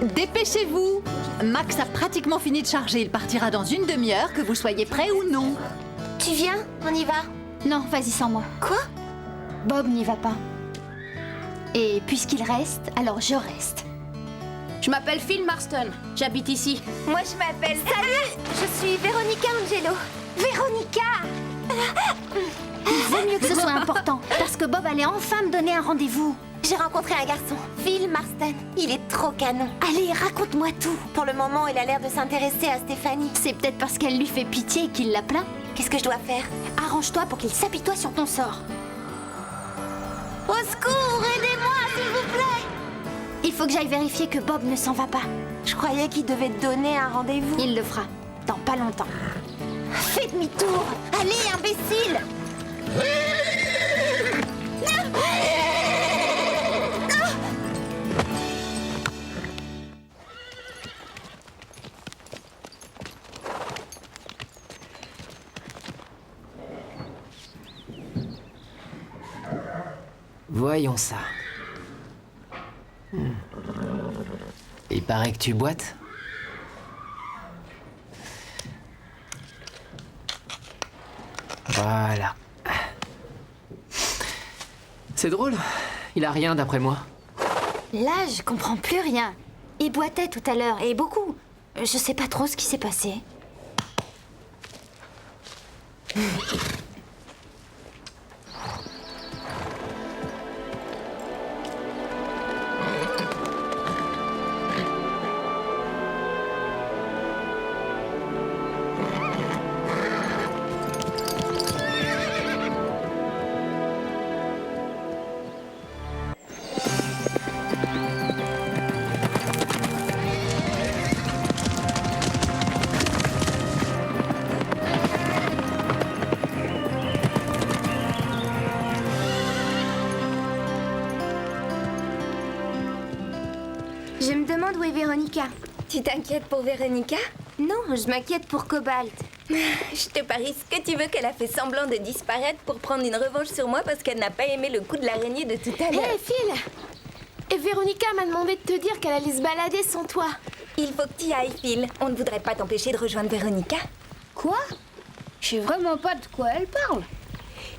Dépêchez-vous! Max a pratiquement fini de charger. Il partira dans une demi-heure, que vous soyez prêts ou non. Tu viens? On y va? Non, vas-y sans moi. Quoi? Bob n'y va pas. Et puisqu'il reste, alors je reste. Je m'appelle Phil Marston, j'habite ici. Moi, je m'appelle... Salut! Je suis Véronica Angelo. Véronica! Il vaut mieux que ce soit important, parce que Bob allait enfin me donner un rendez-vous. J'ai rencontré un garçon, Phil Marston. Il est trop canon. Allez, raconte-moi tout. Pour le moment, il a l'air de s'intéresser à Stéphanie. C'est peut-être parce qu'elle lui fait pitié qu'il la plaint. Qu'est-ce que je dois faire? Arrange-toi pour qu'il s'apitoie sur ton sort. Au secours, aidez-moi, s'il vous plaît! Il faut que j'aille vérifier que Bob ne s'en va pas. Je croyais qu'il devait te donner un rendez-vous. Il le fera, dans pas longtemps. Fais demi-tour! Allez, imbécile! Voyons ça. Il paraît que tu boites. Voilà. C'est drôle. Il a rien d'après moi. Là, je comprends plus rien. Il boitait tout à l'heure, et beaucoup. Je sais pas trop ce qui s'est passé. Je me demande où est Véronica. Tu t'inquiètes pour Véronica? Non, je m'inquiète pour Cobalt. Je te parie ce que tu veux qu'elle a fait semblant de disparaître pour prendre une revanche sur moi parce qu'elle n'a pas aimé le coup de l'araignée de tout à l'heure. Hé, Phil! Et Véronica m'a demandé de te dire qu'elle allait se balader sans toi. Il faut que tu y ailles, Phil. On ne voudrait pas t'empêcher de rejoindre Véronica. Quoi? Je sais vraiment pas de quoi elle parle.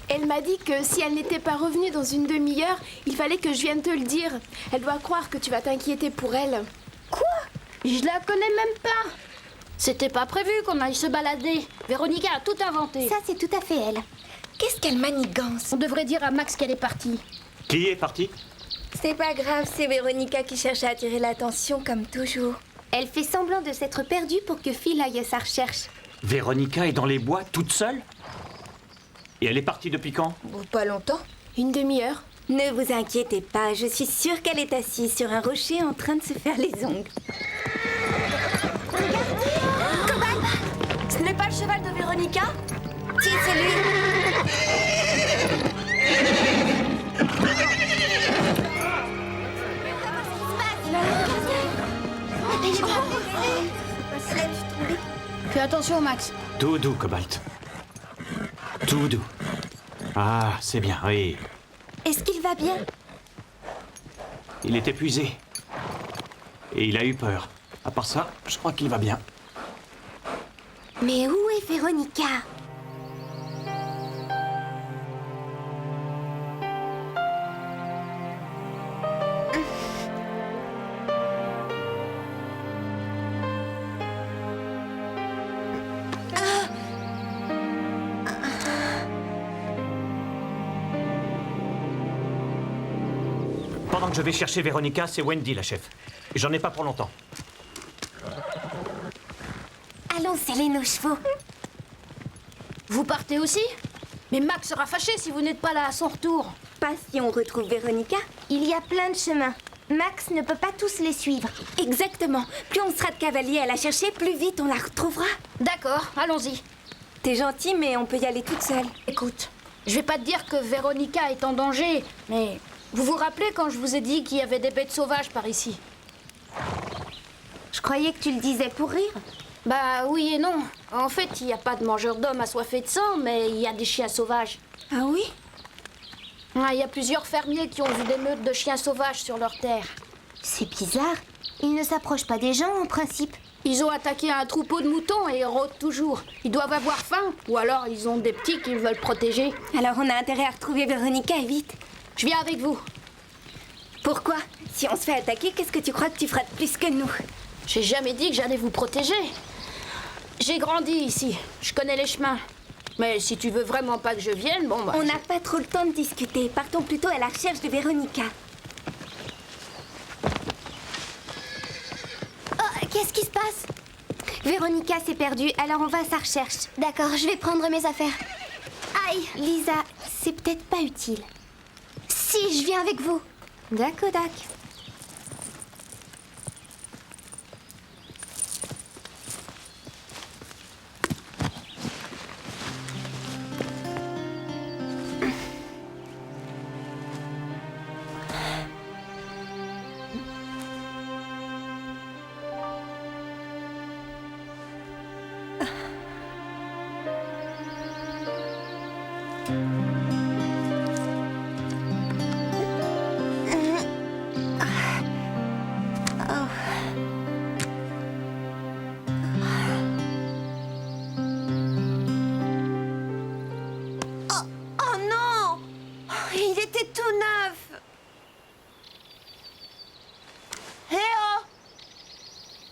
Elle m'a dit que si elle n'était pas revenue dans une demi-heure, il fallait que je vienne te le dire. Elle doit croire que tu vas t'inquiéter pour elle. Quoi? Je la connais même pas. C'était pas prévu qu'on aille se balader. Véronica a tout inventé. Ça, c'est tout à fait elle. Qu'est-ce qu'elle manigance? On devrait dire à Max qu'elle est partie. Qui est parti? C'est pas grave, c'est Véronica qui cherche à attirer l'attention comme toujours. Elle fait semblant de s'être perdue pour que Phil aille à sa recherche. Véronica est dans les bois toute seule? Et elle est partie depuis quand? Pas longtemps. Une demi-heure. Ne vous inquiétez pas, je suis sûre qu'elle est assise sur un rocher en train de se faire les ongles. Ce n'est pas le cheval de Véronica? Tiens, c'est lui. Fais attention, Max. Tout doux, Cobalt. Tout doux. Ah, c'est bien, oui. Est-ce qu'il va bien? Il est épuisé. Et il a eu peur. À part ça, je crois qu'il va bien. Mais où est Véronica? Pendant que je vais chercher Véronica, c'est Wendy, la chef. J'en ai pas pour longtemps. Allons sceller nos chevaux. Vous partez aussi? Mais Max sera fâché si vous n'êtes pas là à son retour. Pas si on retrouve Véronica. Il y a plein de chemins. Max ne peut pas tous les suivre. Exactement. Plus on sera de cavaliers à la chercher, plus vite on la retrouvera. D'accord, allons-y. T'es gentil, mais on peut y aller toute seule. Écoute, je vais pas te dire que Véronica est en danger, mais vous vous rappelez quand je vous ai dit qu'il y avait des bêtes sauvages par ici? Je croyais que tu le disais pour rire. Bah oui et non. En fait, il n'y a pas de mangeurs d'hommes assoiffés de sang, mais il y a des chiens sauvages. Ah oui? Il y a plusieurs fermiers qui ont vu des meutes de chiens sauvages sur leur terre. C'est bizarre. Ils ne s'approchent pas des gens en principe. Ils ont attaqué un troupeau de moutons et rôdent toujours. Ils doivent avoir faim, ou alors ils ont des petits qu'ils veulent protéger. Alors on a intérêt à retrouver Véronica et vite. Je viens avec vous. Pourquoi? Si on se fait attaquer, qu'est-ce que tu crois que tu feras de plus que nous? J'ai jamais dit que j'allais vous protéger. J'ai grandi ici, je connais les chemins. Mais si tu veux vraiment pas que je vienne, bon bah... On n'a pas trop le temps de discuter. Partons plutôt à la recherche de Véronica. Oh, qu'est-ce qui se passe? Véronica s'est perdue, alors on va à sa recherche. D'accord, je vais prendre mes affaires. Aïe, Lisa, c'est peut-être pas utile. si, je viens avec vous. D'accord. Oh non! Il était tout neuf! Hé oh!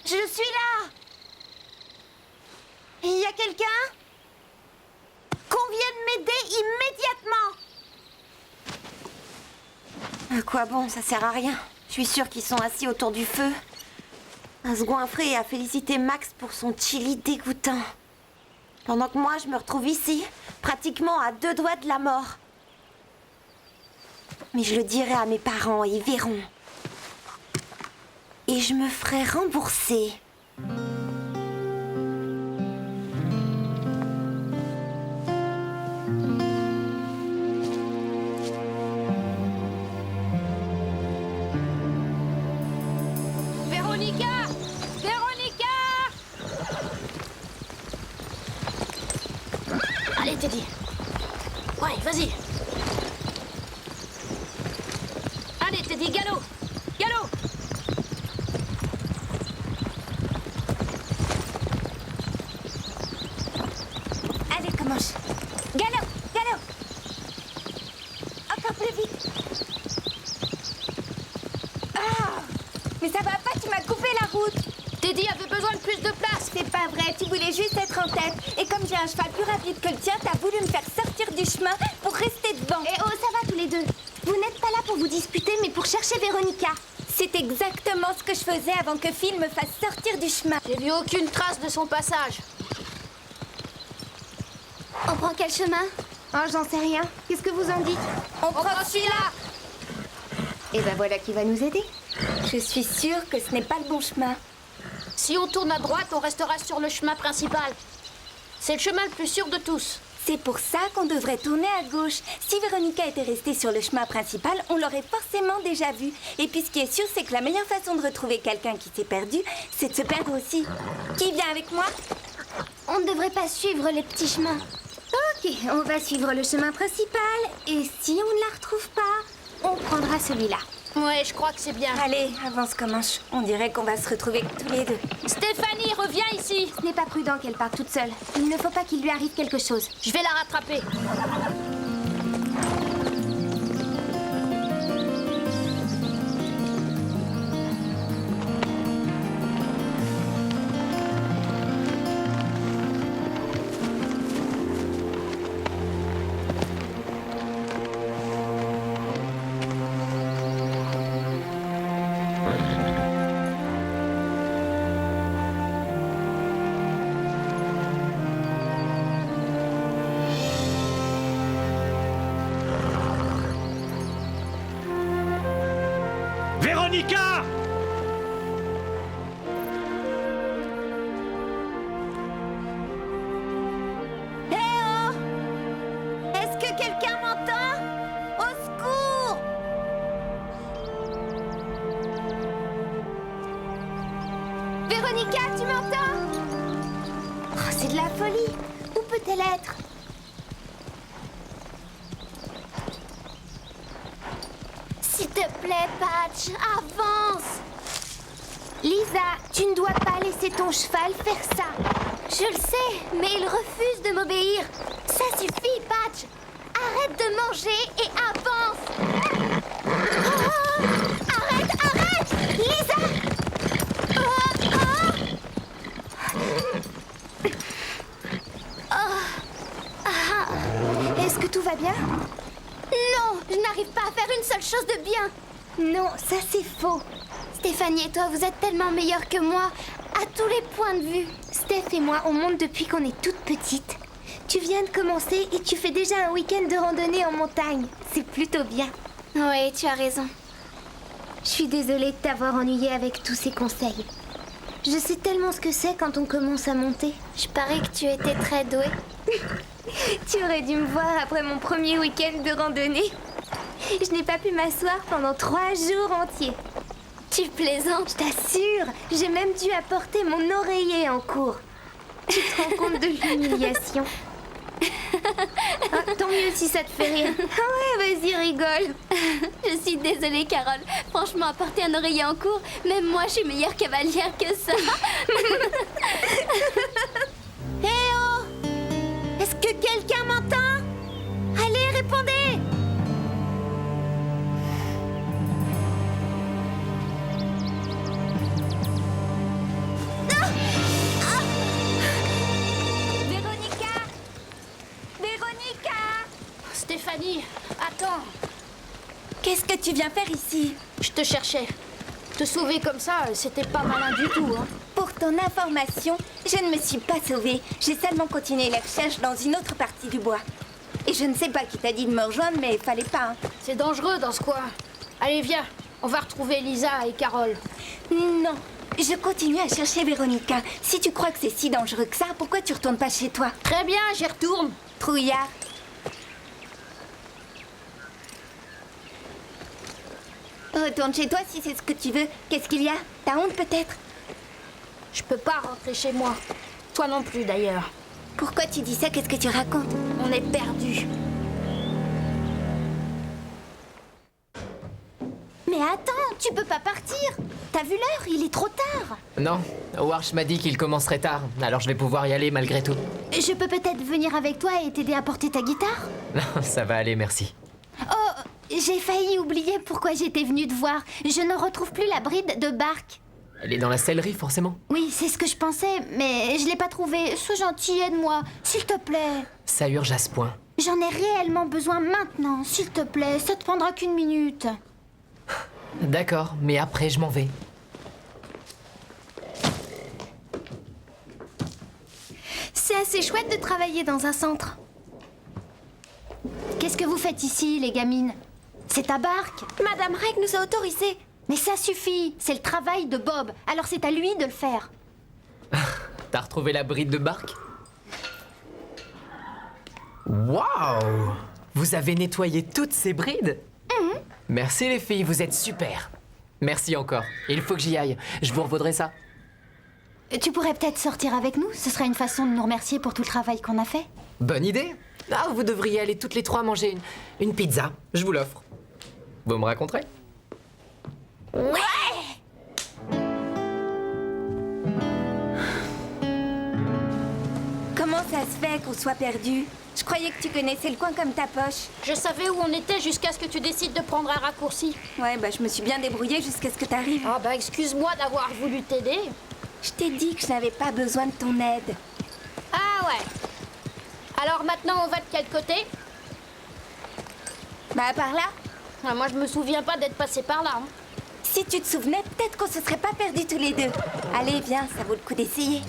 Je suis là! Il y a quelqu'un? Qu'on vienne m'aider immédiatement! À quoi bon? Ça sert à rien. Je suis sûre qu'ils sont assis autour du feu, à se goinfrer et à féliciter Max pour son chili dégoûtant. Pendant que moi, je me retrouve ici, pratiquement à 2 doigts de la mort. Mais je le dirai à mes parents et ils verront. Et je me ferai rembourser. Véronica! Véronica! Allez, Teddy. Ouais, vas-y. Allez, Teddy, galop! Galop! Allez, commence. Galop, galop. Encore plus vite. Ah! Mais ça va pas, tu m'as coupé la route. Teddy avait besoin de plus de place. C'est pas vrai, tu voulais juste être en tête. Et comme j'ai un cheval plus rapide que le tien, t'as voulu me faire sortir du chemin pour rester devant. Eh oh, ça va tous les deux. Vous n'êtes pas là pour vous disputer, mais pour chercher Véronica. C'est exactement ce que je faisais avant que Phil me fasse sortir du chemin. J'ai vu aucune trace de son passage. On prend quel chemin? Oh, j'en sais rien. Qu'est-ce que vous en dites? On prend celui-là. Et ben voilà qui va nous aider. Je suis sûre que ce n'est pas le bon chemin. Si on tourne à droite, on restera sur le chemin principal. C'est le chemin le plus sûr de tous. C'est pour ça qu'on devrait tourner à gauche. Si Véronica était restée sur le chemin principal, on l'aurait forcément déjà vue. Et puis ce qui est sûr, c'est que la meilleure façon de retrouver quelqu'un qui s'est perdu, c'est de se perdre aussi. Qui vient avec moi? On ne devrait pas suivre les petits chemins. Ok, on va suivre le chemin principal. Et si on ne la retrouve pas, on prendra celui-là. Ouais, je crois que c'est bien. Allez, avance Comanche. On dirait qu'on va se retrouver tous les deux. Stéphanie, reviens ici. Ce n'est pas prudent qu'elle parte toute seule. Il ne faut pas qu'il lui arrive quelque chose. Je vais la rattraper. Véronica! Est-ce que quelqu'un m'entend? Au secours! Véronica, tu m'entends? Oh, c'est de la folie. Où peut-elle être? S'il te plaît, Patch, avance. Lisa, tu ne dois pas laisser ton cheval faire ça. Je le sais, mais il refuse de m'obéir. Ça suffit, Patch. Arrête de manger et avance. Oh, arrête, Lisa. Est-ce que tout va bien? Non, je n'arrive pas à faire une seule chose de bien. Non, ça c'est faux. Stéphanie et toi, vous êtes tellement meilleurs que moi, à tous les points de vue. Steph et moi, on monte depuis qu'on est toute petite. Tu viens de commencer et tu fais déjà un week-end de randonnée en montagne. C'est plutôt bien. Oui, tu as raison. Je suis désolée de t'avoir ennuyée avec tous ces conseils. Je sais tellement ce que c'est quand on commence à monter. Je parie que tu étais très douée. Tu aurais dû me voir après mon premier week-end de randonnée. Je n'ai pas pu m'asseoir pendant 3 jours entiers. Tu plaisantes. Je t'assure, j'ai même dû apporter mon oreiller en cours. Tu te rends compte de l'humiliation? Ah, tant mieux si ça te fait rire. Ah ouais, vas-y, rigole. Je suis désolée, Carole. Franchement, apporter un oreiller en cours, même moi, je suis meilleure cavalière que ça. Hé oh! Est-ce que quelqu'un m'entend? Allez, répondez! Véronica! Véronica! Stéphanie, attends. Qu'est-ce que tu viens faire ici? Je te cherchais. Te sauver comme ça, c'était pas malin du tout, hein. Pour ton information, je ne me suis pas sauvée. J'ai seulement continué les recherches dans une autre partie du bois. Et je ne sais pas qui t'a dit de me rejoindre, mais il fallait pas. Hein. C'est dangereux dans ce coin. Allez, viens. On va retrouver Lisa et Carole. Non, je continue à chercher Véronica. Si tu crois que c'est si dangereux que ça, pourquoi tu retournes pas chez toi? Très bien, j'y retourne. Trouillard. Retourne chez toi si c'est ce que tu veux. Qu'est-ce qu'il y a? T'as honte peut-être? Je peux pas rentrer chez moi. Toi non plus, d'ailleurs. Pourquoi tu dis ça? Qu'est-ce que tu racontes? On est perdus. Mais attends, tu peux pas partir. T'as vu l'heure? Il est trop tard. Non, Warsh m'a dit qu'il commencerait tard, alors je vais pouvoir y aller malgré tout. Je peux peut-être venir avec toi et t'aider à porter ta guitare? Non, ça va aller, merci. Oh, j'ai failli oublier pourquoi j'étais venue te voir. Je ne retrouve plus la bride de Bark. Elle est dans la sellerie, forcément. Oui, c'est ce que je pensais, mais je l'ai pas trouvée. Sois gentil, aide-moi, s'il te plaît. Ça urge à ce point. J'en ai réellement besoin maintenant, s'il te plaît. Ça te prendra qu'une minute. D'accord, mais après je m'en vais. C'est assez chouette de travailler dans un centre. Qu'est-ce que vous faites ici, les gamines? C'est ta barque. Madame Reg nous a autorisés. Mais ça suffit, c'est le travail de Bob, alors c'est à lui de le faire. T'as retrouvé la bride de Bark? Waouh! Vous avez nettoyé toutes ces brides? Merci les filles, vous êtes super. Merci encore. Il faut que j'y aille. Je vous revaudrai ça. Tu pourrais peut-être sortir avec nous, ce serait une façon de nous remercier pour tout le travail qu'on a fait. Bonne idée. Ah, vous devriez aller toutes les trois manger une pizza. Je vous l'offre. Vous me raconterez? Comment ça se fait qu'on soit perdu? Je croyais que tu connaissais le coin comme ta poche. Je savais où on était jusqu'à ce que tu décides de prendre un raccourci. Ouais, bah je me suis bien débrouillée jusqu'à ce que t'arrives. Ah bah excuse-moi d'avoir voulu t'aider. Je t'ai dit que je n'avais pas besoin de ton aide. Ah ouais. Alors maintenant on va de quel côté? Bah par là. Ah, moi je me souviens pas d'être passé par là. Hein. Si tu te souvenais, peut-être qu'on se serait pas perdus tous les deux. Allez, viens, ça vaut le coup d'essayer.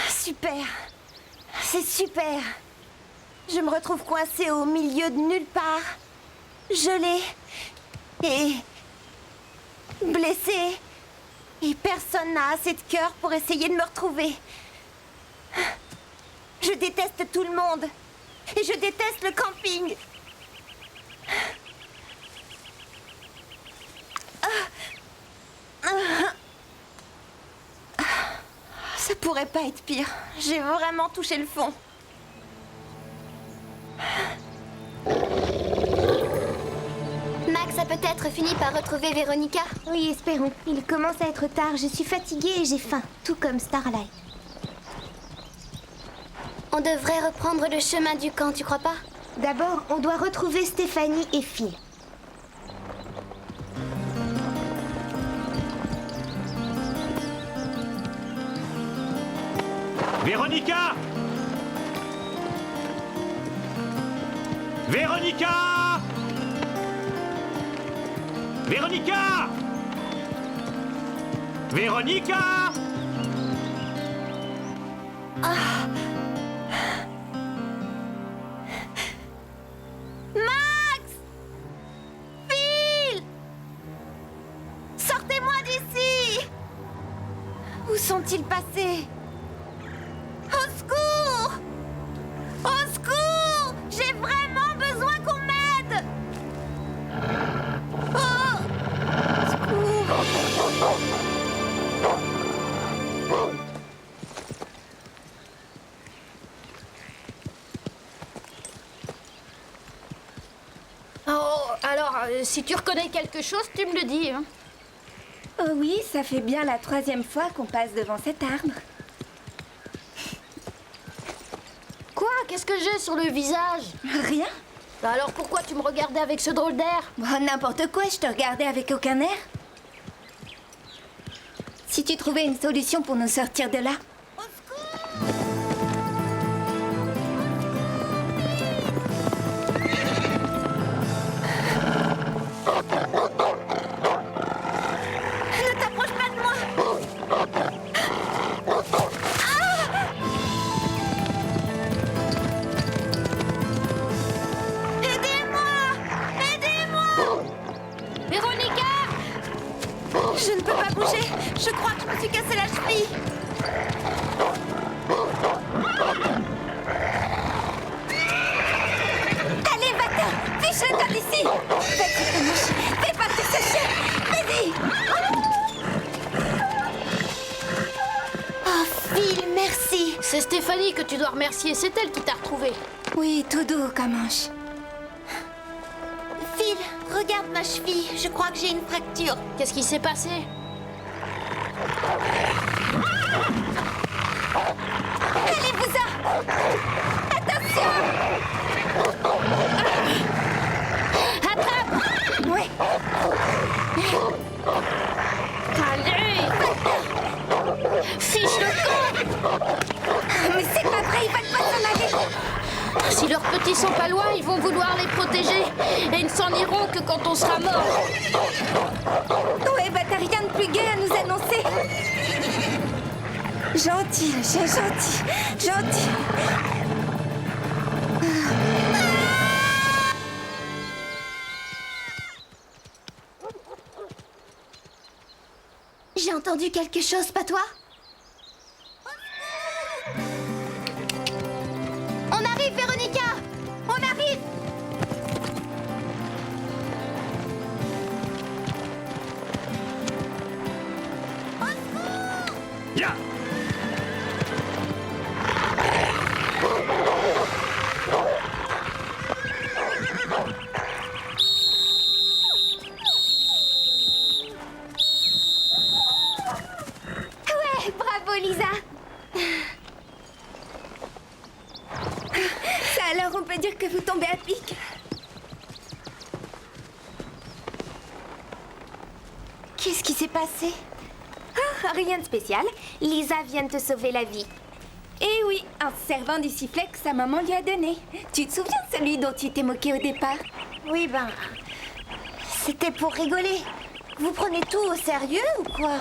Super. C'est super. Je me retrouve coincée au milieu de nulle part. Gelée. Et blessée. Et personne n'a assez de cœur pour essayer de me retrouver. Je déteste tout le monde. Et je déteste le camping. pourrait pas être pire. J'ai vraiment touché le fond. Max a peut-être fini par retrouver Véronica. Oui, espérons. Il commence à être tard, je suis fatiguée et j'ai faim, tout comme Starlight. On devrait reprendre le chemin du camp, tu crois pas? D'abord, on doit retrouver Stéphanie et Phil. Véronica! Véronica! Véronica! Véronica! Max! Phil! Sortez-moi d'ici! Où sont-ils passés? Au secours! Au secours! J'ai vraiment besoin qu'on m'aide! Oh! Secours! Oh, alors, si tu reconnais quelque chose, tu me le dis. Hein. Oh oui, ça fait bien la 3e fois qu'on passe devant cet arbre. Quoi? Qu'est-ce que j'ai sur le visage? Rien. Bah alors pourquoi tu me regardais avec ce drôle d'air? Oh, n'importe quoi, je te regardais avec aucun air. Si tu trouvais une solution pour nous sortir de là. Ne t'approche pas de moi! Véronica! Je ne peux pas bouger. Je crois que je me suis cassé la cheville. Allez, va-t'en! Fiche-le d'ici! Fais-y, mouche! Fais partir ce chien! Vas-y! Oh, Phil, merci! C'est Stéphanie que tu dois remercier, c'est elle qui t'a retrouvé. Oui, tout doux comme ange. Phil, regarde ma cheville. Je crois que j'ai une fracture. Qu'est-ce qui s'est passé? Allez-vous-en! Attention! Attrape! Ouais. Allez! Fiche le camp! Mais c'est pas vrai, ils veulent pas s'en aller! Si leurs petits sont pas loin, ils vont vouloir les protéger. Et ils ne s'en iront que quand on sera mort. Ouais, bah t'as rien de plus gai à nous annoncer. Gentil, le chien, gentil. Gentil. J'ai entendu quelque chose, pas toi? On arrive, Véronica! On arrive! Ya! Ouais, bravo, Lisa! Ça alors, on peut dire que vous tombez à pic. Qu'est-ce qui s'est passé? Ah, rien de spécial. Lisa vient de te sauver la vie. Eh oui, en se servant du sifflet que sa maman lui a donné. Tu te souviens de celui dont tu t'es moqué au départ? Oui, ben... C'était pour rigoler. Vous prenez tout au sérieux ou quoi?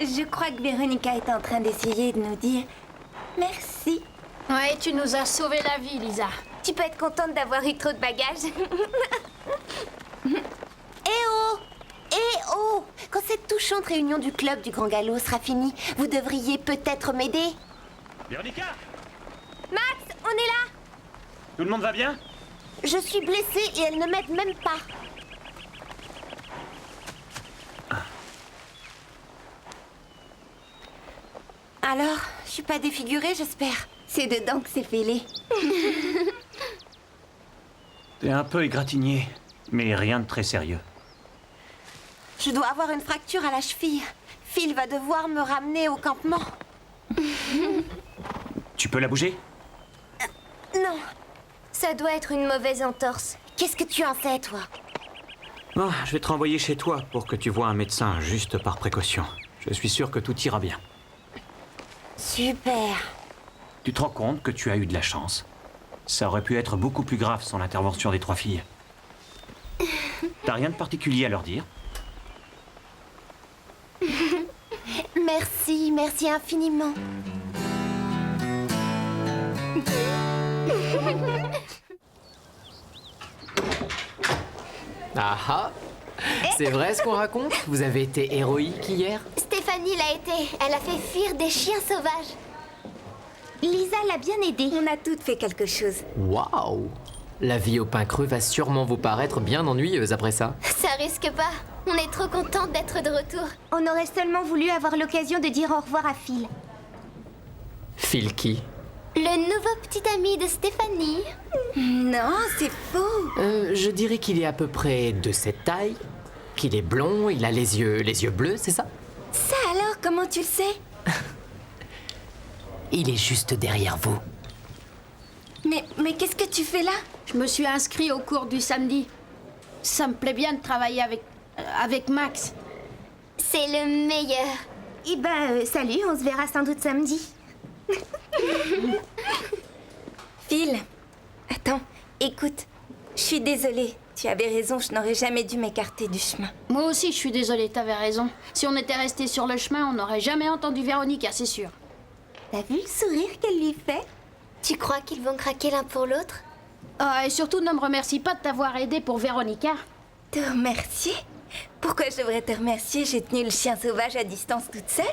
Je crois que Véronica est en train d'essayer de nous dire merci. Ouais, tu nous as sauvé la vie, Lisa. Tu peux être contente d'avoir eu trop de bagages. Eh oh! Eh oh! Quand cette touchante réunion du club du Grand Galop sera finie, vous devriez peut-être m'aider. Véronica! Max, on est là! Tout le monde va bien? Je suis blessée et elle ne m'aide même pas. Alors, je suis pas défigurée, j'espère. C'est dedans que c'est fêlé. T'es un peu égratigné, mais rien de très sérieux. Je dois avoir une fracture à la cheville. Phil va devoir me ramener au campement. Tu peux la bouger? Non. Ça doit être une mauvaise entorse. Qu'est-ce que tu en sais, toi? Bon, je vais te renvoyer chez toi pour que tu vois un médecin, juste par précaution. Je suis sûr que tout ira bien. Super. Tu te rends compte que tu as eu de la chance? Ça aurait pu être beaucoup plus grave sans l'intervention des 3 filles. T'as rien de particulier à leur dire? Merci, merci infiniment. Ah ah. C'est vrai ce qu'on raconte? Vous avez été héroïque hier? Stéphanie l'a été. Elle a fait fuir des chiens sauvages. Lisa l'a bien aidée. On a toutes fait quelque chose. Waouh! La vie au pain creux va sûrement vous paraître bien ennuyeuse après ça. Ça risque pas. On est trop contente d'être de retour. On aurait seulement voulu avoir l'occasion de dire au revoir à Phil. Phil qui? Le nouveau petit ami de Stéphanie. Non, c'est faux. Je dirais qu'il est à peu près de cette taille, qu'il est blond, il a les yeux bleus, c'est ça? Ça alors, comment tu le sais? Il est juste derrière vous. Mais qu'est-ce que tu fais là? Je me suis inscrit au cours du samedi. Ça me plaît bien de travailler avec Max. C'est le meilleur. Eh ben, salut, on se verra sans doute samedi. Phil, attends, écoute. Je suis désolée. Tu avais raison, je n'aurais jamais dû m'écarter du chemin. Moi aussi, je suis désolée, t'avais raison. Si on était resté sur le chemin, on n'aurait jamais entendu Véronica, c'est sûr. T'as vu le sourire qu'elle lui fait? Tu crois qu'ils vont craquer l'un pour l'autre? Ah, et surtout, ne me remercie pas de t'avoir aidé pour Véronica. Te remercier? Pourquoi je devrais te remercier? J'ai tenu le chien sauvage à distance toute seule.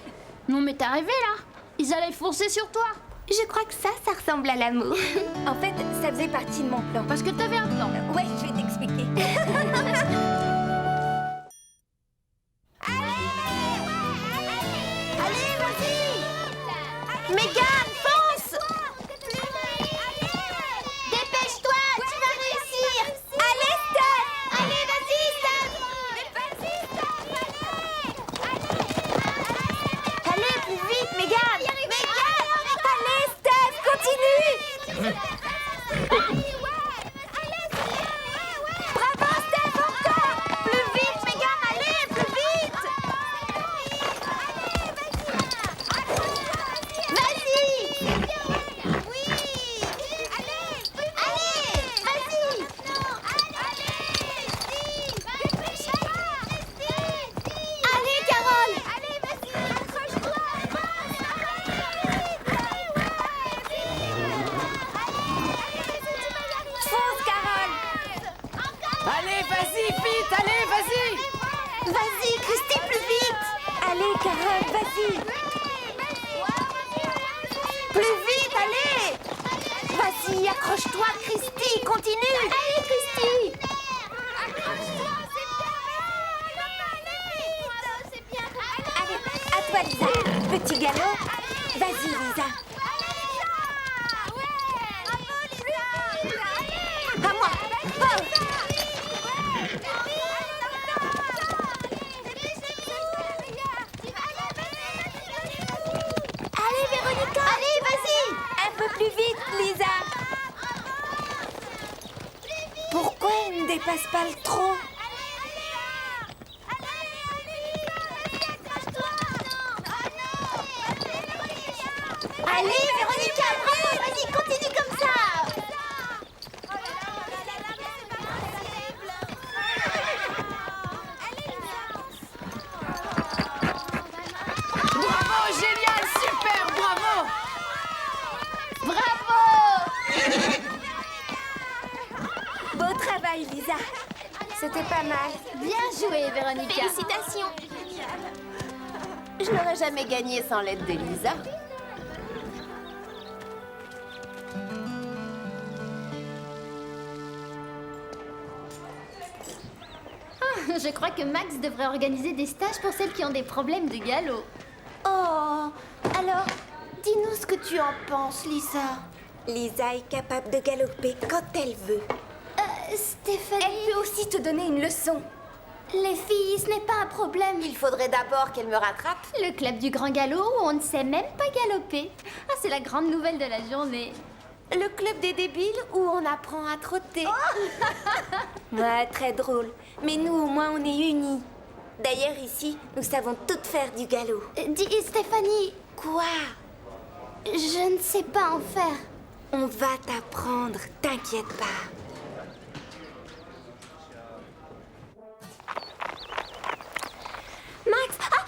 Non mais t'as rêvé là. Ils allaient foncer sur toi. Je crois que ça ressemble à l'amour. En fait, ça faisait partie de mon plan. Parce que t'avais un plan. Ouais, je vais t'expliquer. Allez, vas-y! Mégane, fonce! Dépêche-toi, tu vas réussir. Allez, Steph! Allez, vas-y, Steph. Allez, plus vite, Mégane! Allez, Steph, continue! Bravo, Steph, encore! Plus vite, Mégane, allez, plus vite! Vas-y. Oui. Allez, vas-y. Allez, Carole. Fonce, Carole! Allez, vas-y, vite, allez, vas-y! Vas-y, Christy, plus vite! Allez, Carole, vas-y! Plus vite, allez! Vas-y, accroche-toi, Christy, continue! Allez, Christy. Allez, à toi, Lisa. Petit galop. Vas-y, Lisa. À moi! Oh. Allez, Véronica. Allez, vas-y. Un peu plus vite, Lisa. Pourquoi elle ne dépasse pas le trot? Allez, Véronica, bravo, vas-y, continue comme ça. Bravo, génial, super, bravo! Beau travail, Lisa. C'était pas mal. Bien joué, Véronica. Félicitations! Je n'aurais jamais gagné sans l'aide de Lisa. Je crois que Max devrait organiser des stages pour celles qui ont des problèmes de galop. Oh! Alors, dis-nous ce que tu en penses, Lisa. Lisa est capable de galoper quand elle veut. Stéphanie... Elle peut aussi te donner une leçon. Les filles, ce n'est pas un problème. Il faudrait d'abord qu'elle me rattrape. Le club du grand galop où on ne sait même pas galoper. Ah, c'est la grande nouvelle de la journée. Le club des débiles où on apprend à trotter. Ouais, très drôle. Mais nous, au moins, on est unis. D'ailleurs, ici, nous savons toutes faire du galop. Dis, Stéphanie, Quoi? je ne sais pas en faire. On va t'apprendre, t'inquiète pas. Max! Ah!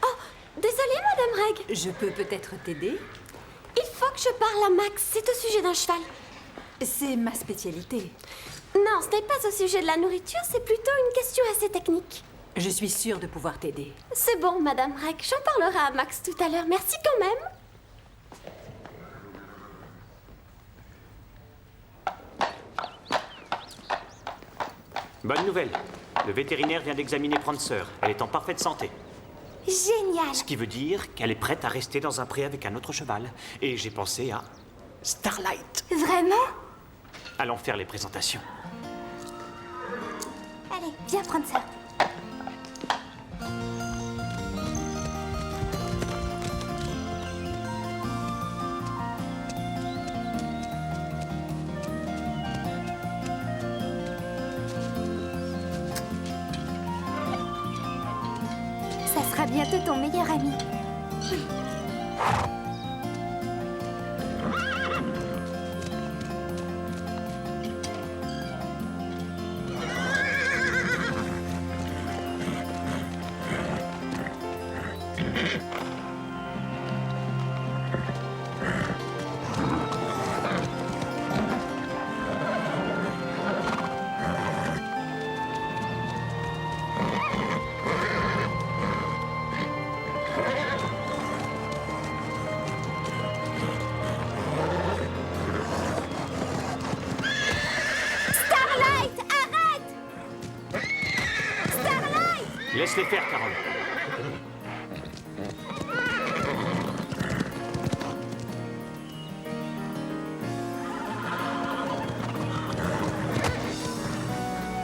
Oh! Désolée, Madame Reg. Je peux peut-être t'aider? Il faut que je parle à Max. C'est au sujet d'un cheval. C'est ma spécialité. Non, ce n'est pas au sujet de la nourriture, c'est plutôt une question assez technique. Je suis sûre de pouvoir t'aider. C'est bon, Madame Reg. J'en parlerai à Max tout à l'heure. Merci quand même. Bonne nouvelle. Le vétérinaire vient d'examiner Prancer. Elle est en parfaite santé. Génial. Ce qui veut dire qu'elle est prête à rester dans un pré avec un autre cheval. Et j'ai pensé à Starlight. Vraiment? Allons faire les présentations. Allez, viens prendre ça. Ça sera bientôt ton meilleur ami. Laisse-les faire, Carole.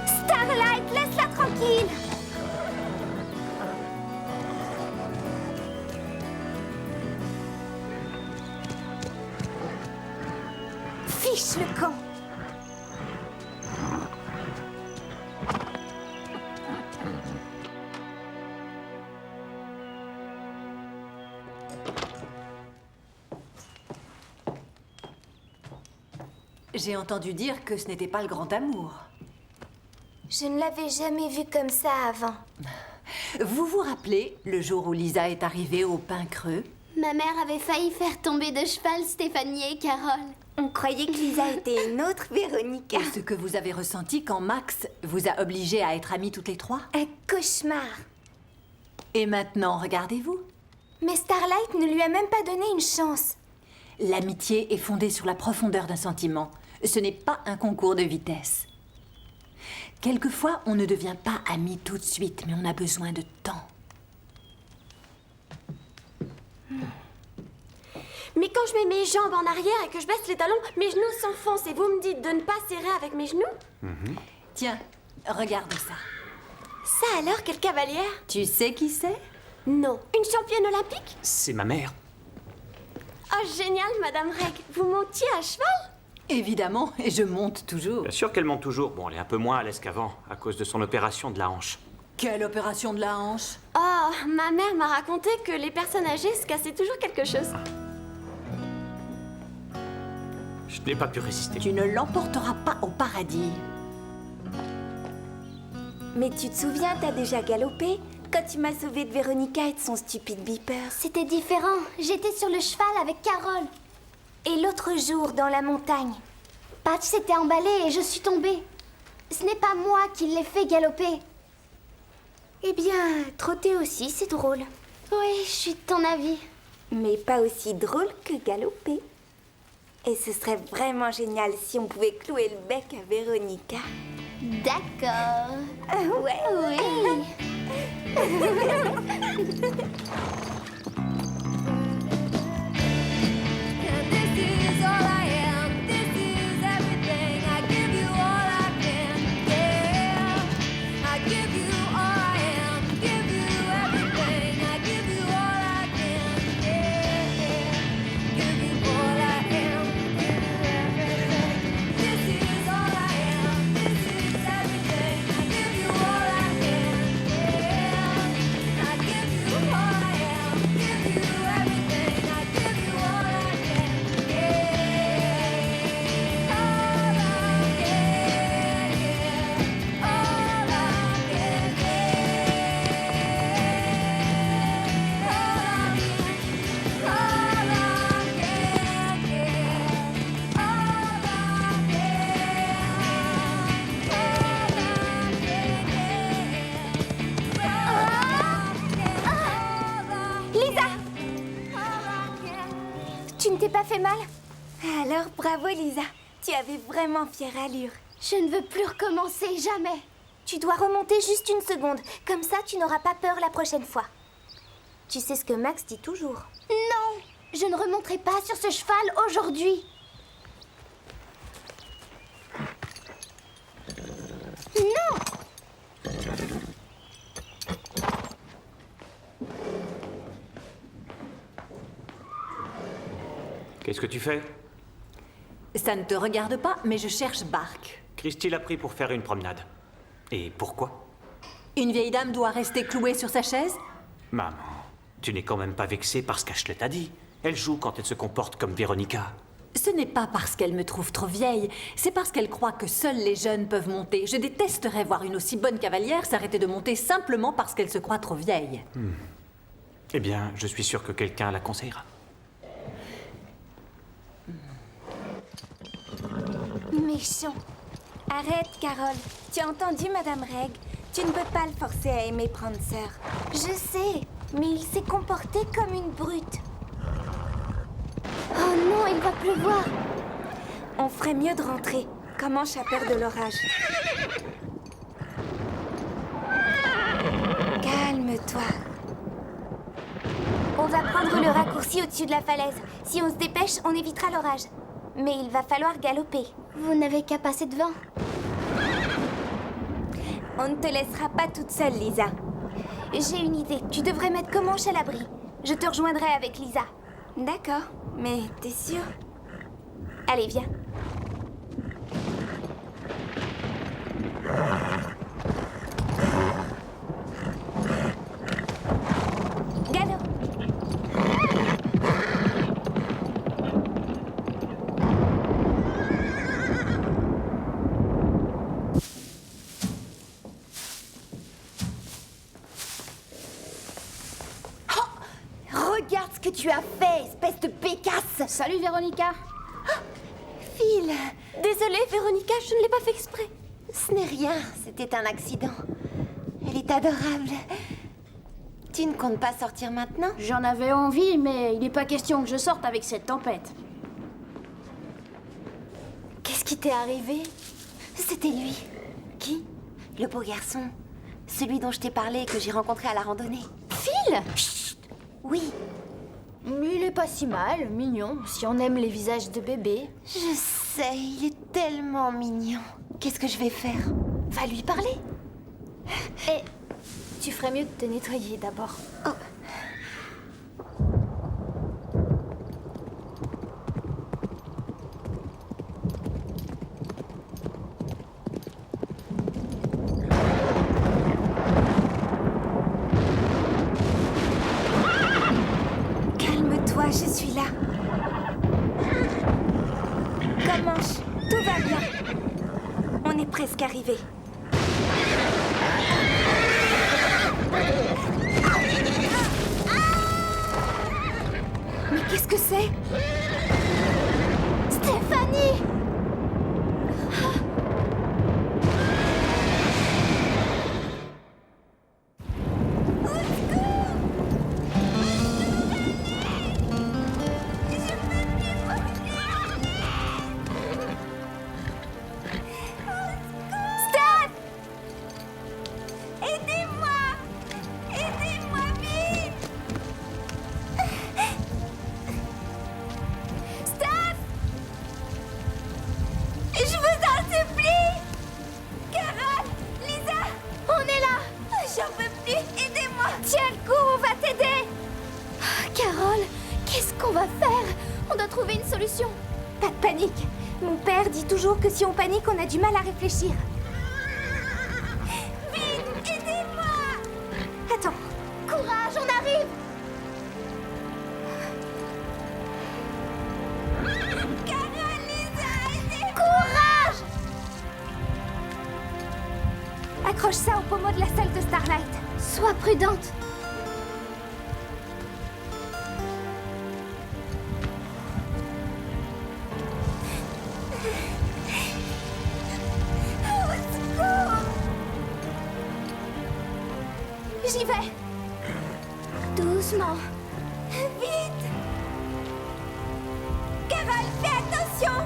Starlight, laisse-la tranquille. Fiche le camp. J'ai entendu dire que ce n'était pas le grand amour. Je ne l'avais jamais vu comme ça avant. Vous vous rappelez le jour où Lisa est arrivée au Pin Creux? Ma mère avait failli faire tomber de cheval Stéphanie et Carole. On croyait que Lisa était une autre Véronica. Et ce que vous avez ressenti quand Max vous a obligé à être amis toutes les trois? Un cauchemar. Et maintenant, regardez-vous. Mais Starlight ne lui a même pas donné une chance. L'amitié est fondée sur la profondeur d'un sentiment. Ce n'est pas un concours de vitesse. Quelquefois, on ne devient pas amis tout de suite, mais on a besoin de temps. Mais quand je mets mes jambes en arrière et que je baisse les talons, mes genoux s'enfoncent et vous me dites de ne pas serrer avec mes genoux? Tiens, regarde ça. Ça alors, quelle cavalière? Tu sais qui c'est? Non. Une championne olympique? C'est ma mère. Oh, génial, Madame Reg. Vous montiez à cheval? Évidemment, et je monte toujours. Bien sûr qu'elle monte toujours. Bon, elle est un peu moins à l'aise qu'avant, à cause de son opération de la hanche. Quelle opération de la hanche? Oh, ma mère m'a raconté que les personnes âgées se cassaient toujours quelque chose. Je n'ai pas pu résister. Tu ne l'emporteras pas au paradis. Mais tu te souviens, t'as déjà galopé quand tu m'as sauvée de Véronica et de son stupide beeper. C'était différent. J'étais sur le cheval avec Carole. Et l'autre jour, dans la montagne. Patch s'était emballé et je suis tombée. Ce n'est pas moi qui l'ai fait galoper. Eh bien, trotter aussi, c'est drôle. Oui, je suis de ton avis. Mais pas aussi drôle que galoper. Et ce serait vraiment génial si on pouvait clouer le bec à Véronica. D'accord. Ouais. Oui. t'ai pas fait mal? Alors, bravo Lisa. Tu avais vraiment fière allure. Je ne veux plus recommencer, jamais. Tu dois remonter juste une seconde. Comme ça, tu n'auras pas peur la prochaine fois. Tu sais ce que Max dit toujours. Non, je ne remonterai pas sur ce cheval aujourd'hui. Non! Qu'est-ce que tu fais? Ça ne te regarde pas, mais je cherche Bark. Christy l'a pris pour faire une promenade. Et pourquoi? Une vieille dame doit rester clouée sur sa chaise? Maman, tu n'es quand même pas vexée parce qu'Ashley t'a dit. Elle joue quand elle se comporte comme Véronica. Ce n'est pas parce qu'elle me trouve trop vieille, c'est parce qu'elle croit que seuls les jeunes peuvent monter. Je détesterais voir une aussi bonne cavalière s'arrêter de monter simplement parce qu'elle se croit trop vieille. Eh bien, je suis sûr que quelqu'un la conseillera. Méchant. Arrête, Carole. Tu as entendu, Madame Reg? Tu ne peux pas le forcer à aimer prendre sœur. Je sais, mais il s'est comporté comme une brute. Oh non, il va pleuvoir. On ferait mieux de rentrer. Comanche a peur de l'orage. Calme-toi. On va prendre le raccourci au-dessus de la falaise. Si on se dépêche, on évitera l'orage. Mais il va falloir galoper. Vous n'avez qu'à passer devant. On ne te laissera pas toute seule, Lisa. J'ai une idée. Tu devrais mettre Comanche à l'abri. Je te rejoindrai avec Lisa. D'accord, mais t'es sûre? Allez, viens. Galop. Regarde ce que tu as fait, espèce de pécasse! Salut Véronica. Phil, Désolée, Véronica, je ne l'ai pas fait exprès. ce n'est rien, c'était un accident. Elle est adorable. Tu ne comptes pas sortir maintenant? J'en avais envie, mais il n'est pas question que je sorte avec cette tempête. Qu'est-ce qui t'est arrivé? C'était lui. Qui? Le beau garçon. Celui dont je t'ai parlé et que j'ai rencontré à la randonnée. Phil! Chut! Oui, Il est pas si mal, mignon, si on aime les visages de bébé. je sais, il est tellement mignon. Qu'est-ce que je vais faire? Va lui parler. Et tu ferais mieux de te nettoyer d'abord. Calme-toi, je suis là. Comanche, tout va bien. On est presque arrivé. Mais qu'est-ce que c'est? Stéphanie! Aidez-moi! Aidez-moi vite! Steph! Je vous en supplie! Carole! Lisa! On est là! J'en peux plus! Aidez-moi! Tiens le coup, on va t'aider! Carole, qu'est-ce qu'on va faire? On doit trouver une solution. Pas de panique. Mon père dit toujours que si on panique, on a du mal à réfléchir. Vite! Aidez-moi! Attends. Courage, on arrive! Carole, Lisa! Aidez-moi! Courage! Accroche ça au pommeau de la salle de Starlight. Sois prudente. J'y vais. Doucement. Vite! Carole, fais attention!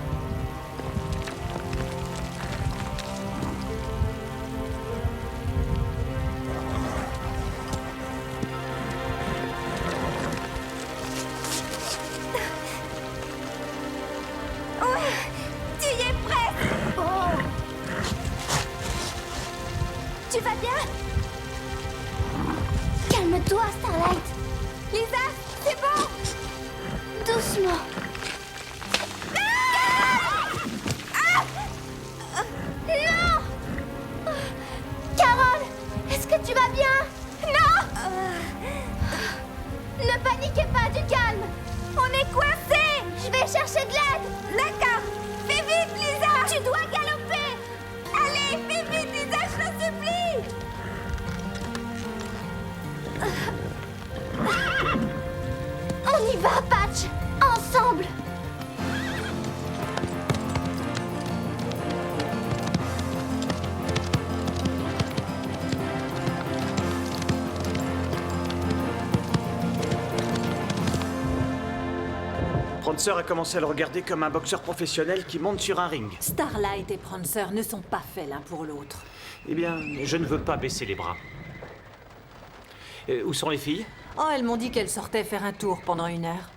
Tu y es prête! Oh. Tu vas bien? Calme-toi, Starlight. Lisa, c'est bon! Doucement. Non! Carole, est-ce que tu vas bien? Non! Ne paniquez pas, du calme. On est coincés! Je vais chercher de l'aide. D'accord! Fais vite, Lisa! Tu dois galoper. Allez, fais vite, Lisa, je t'en supplie! On y va, Patch. Ensemble. Prancer a commencé à le regarder comme un boxeur professionnel qui monte sur un ring. Starlight et Prancer ne sont pas faits l'un pour l'autre. Eh bien, je ne veux pas baisser les bras. Où sont les filles? Oh, elles m'ont dit qu'elles sortaient faire un tour pendant 1 heure.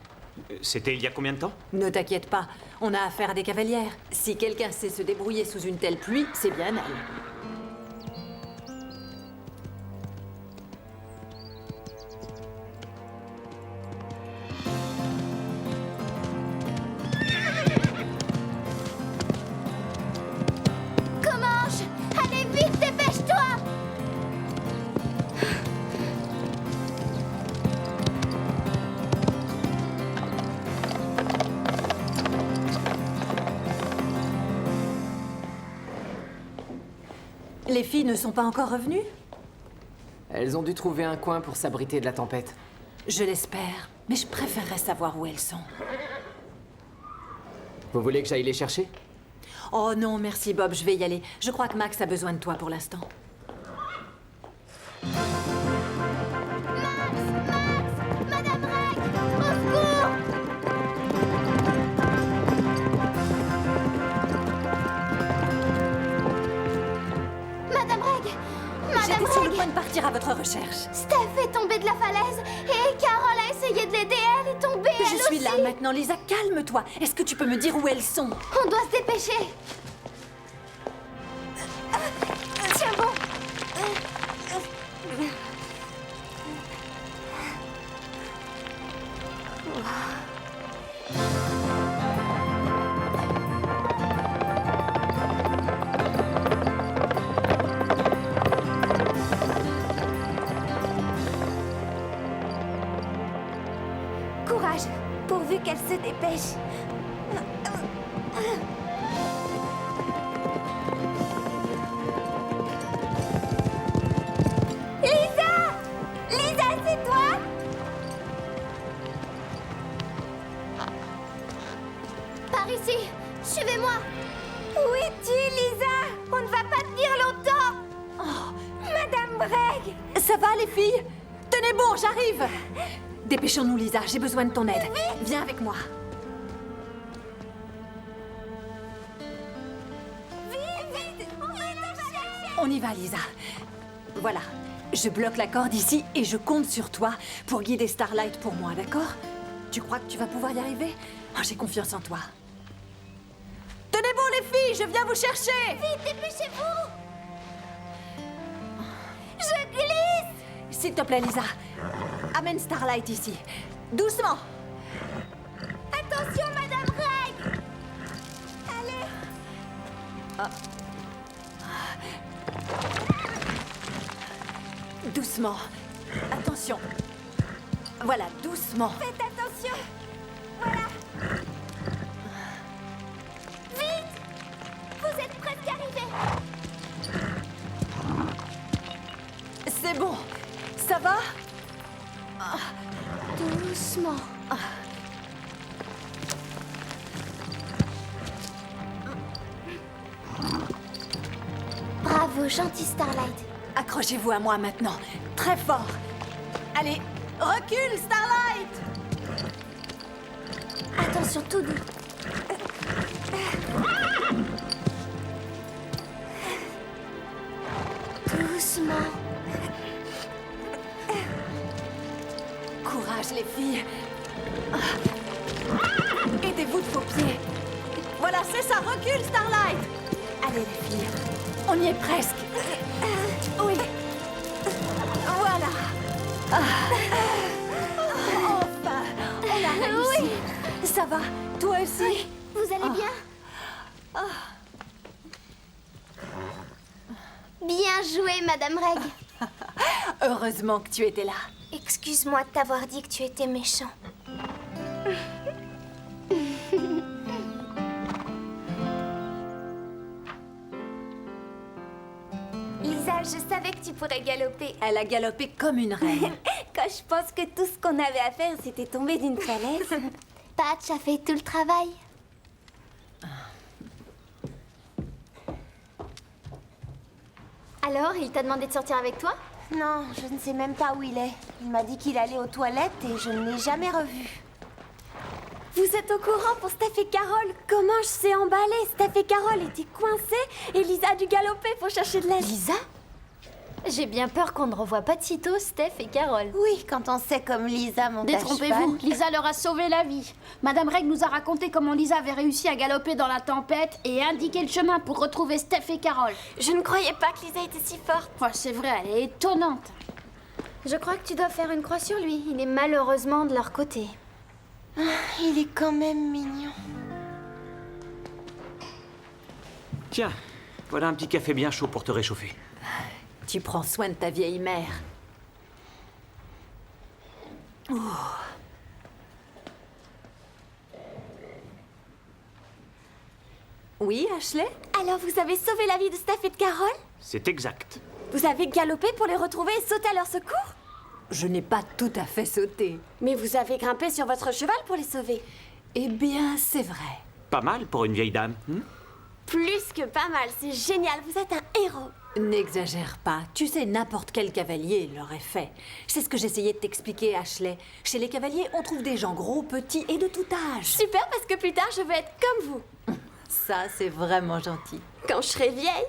C'était il y a combien de temps? Ne t'inquiète pas, on a affaire à des cavalières. Si quelqu'un sait se débrouiller sous une telle pluie, c'est bien elle. Comanche, allez vite, dépêche-toi. Les filles ne sont pas encore revenues? Elles ont dû trouver un coin pour s'abriter de la tempête. Je l'espère, mais je préférerais savoir où elles sont. Vous voulez que j'aille les chercher? Oh non, merci Bob, je vais y aller. Je crois que Max a besoin de toi pour l'instant. Madame Reg, au secours. Madame Reg, J'étais sur le Reg. point de partir à votre recherche. Steph est tombée de la falaise et Carole a essayé de l'aider. Elle est tombée, elle Je suis aussi. là maintenant, Lisa, calme-toi. Est-ce que tu peux me dire où elles sont? On doit se dépêcher. Tiens bon. Courage, pourvu qu'elle se dépêche. Lisa! Lisa, c'est toi? Par ici. Suivez-moi. Où es-tu, Lisa? On ne va pas tenir longtemps. Oh, Madame Bragg! Ça va, les filles? Tenez bon, j'arrive. Dépêchons-nous, Lisa, j'ai besoin de ton aide. Viens avec moi. Vite, on va te chercher. On y va, Lisa. Voilà. Je bloque la corde ici et je compte sur toi pour guider Starlight pour moi, d'accord? Tu crois que tu vas pouvoir y arriver? Oh, j'ai confiance en toi. Tenez bon, les filles, je viens vous chercher! Vite, dépêchez-vous. Je glisse. S'il te plaît, Lisa, amène Starlight ici. Doucement. Attention, Madame Reg. Allez. Doucement. Attention. Voilà, doucement. Faites attention. Voilà. Vite. Vous êtes presque arrivés. C'est bon. Ça va? Doucement. Bravo, gentil Starlight. Accrochez-vous à moi maintenant. Très fort. Allez, recule, Starlight! Attends. sont surtout doux. Doucement. Courage, les filles. Aidez-vous de vos pieds. Voilà, c'est ça, recule, Starlight. Allez, les filles, on y est presque. Oui. Voilà. Enfin, on a réussi. Oui. Ça va, toi aussi? Oui, vous allez bien? Bien joué, Madame Reg. Heureusement que tu étais là. Excuse-moi de t'avoir dit que tu étais méchant. Lisa, je savais que tu pourrais galoper. Elle a galopé comme une reine. Quand je pense que tout ce qu'on avait à faire, c'était tomber d'une falaise. Patch a fait tout le travail. Alors, il t'a demandé de sortir avec toi? Non, je ne sais même pas où il est. Il m'a dit qu'il allait aux toilettes et je ne l'ai jamais revu. Vous êtes au courant pour Steph et Carole? Comment je sais emballer? Steph et Carole étaient coincées et Lisa a dû galoper pour chercher de l'aide. Lisa? J'ai bien peur qu'on ne revoie pas de sitôt Steph et Carole. Oui, quand on sait comme Lisa monte à cheval. Détrompez-vous, Lisa leur a sauvé la vie. Madame Reg nous a raconté comment Lisa avait réussi à galoper dans la tempête et indiquer le chemin pour retrouver Steph et Carole. Je ne croyais pas que Lisa était si forte. Oh, c'est vrai, elle est étonnante. Je crois que tu dois faire une croix sur lui. Il est malheureusement de leur côté. Il est quand même mignon. Tiens, voilà un petit café bien chaud pour te réchauffer. Tu prends soin de ta vieille mère. Oh. Oui, Ashley? Alors vous avez sauvé la vie de Steph et de Carole? C'est exact. Vous avez galopé pour les retrouver et sauté à leur secours? Je n'ai pas tout à fait sauté. Mais vous avez grimpé sur votre cheval pour les sauver. Eh bien, c'est vrai. Pas mal pour une vieille dame. Plus que pas mal, c'est génial, vous êtes un héros. N'exagère pas. Tu sais, n'importe quel cavalier l'aurait fait. C'est ce que j'essayais de t'expliquer, Ashley. Chez les cavaliers, on trouve des gens gros, petits et de tout âge. Super, parce que plus tard, je veux être comme vous. Ça, c'est vraiment gentil. Quand je serai vieille.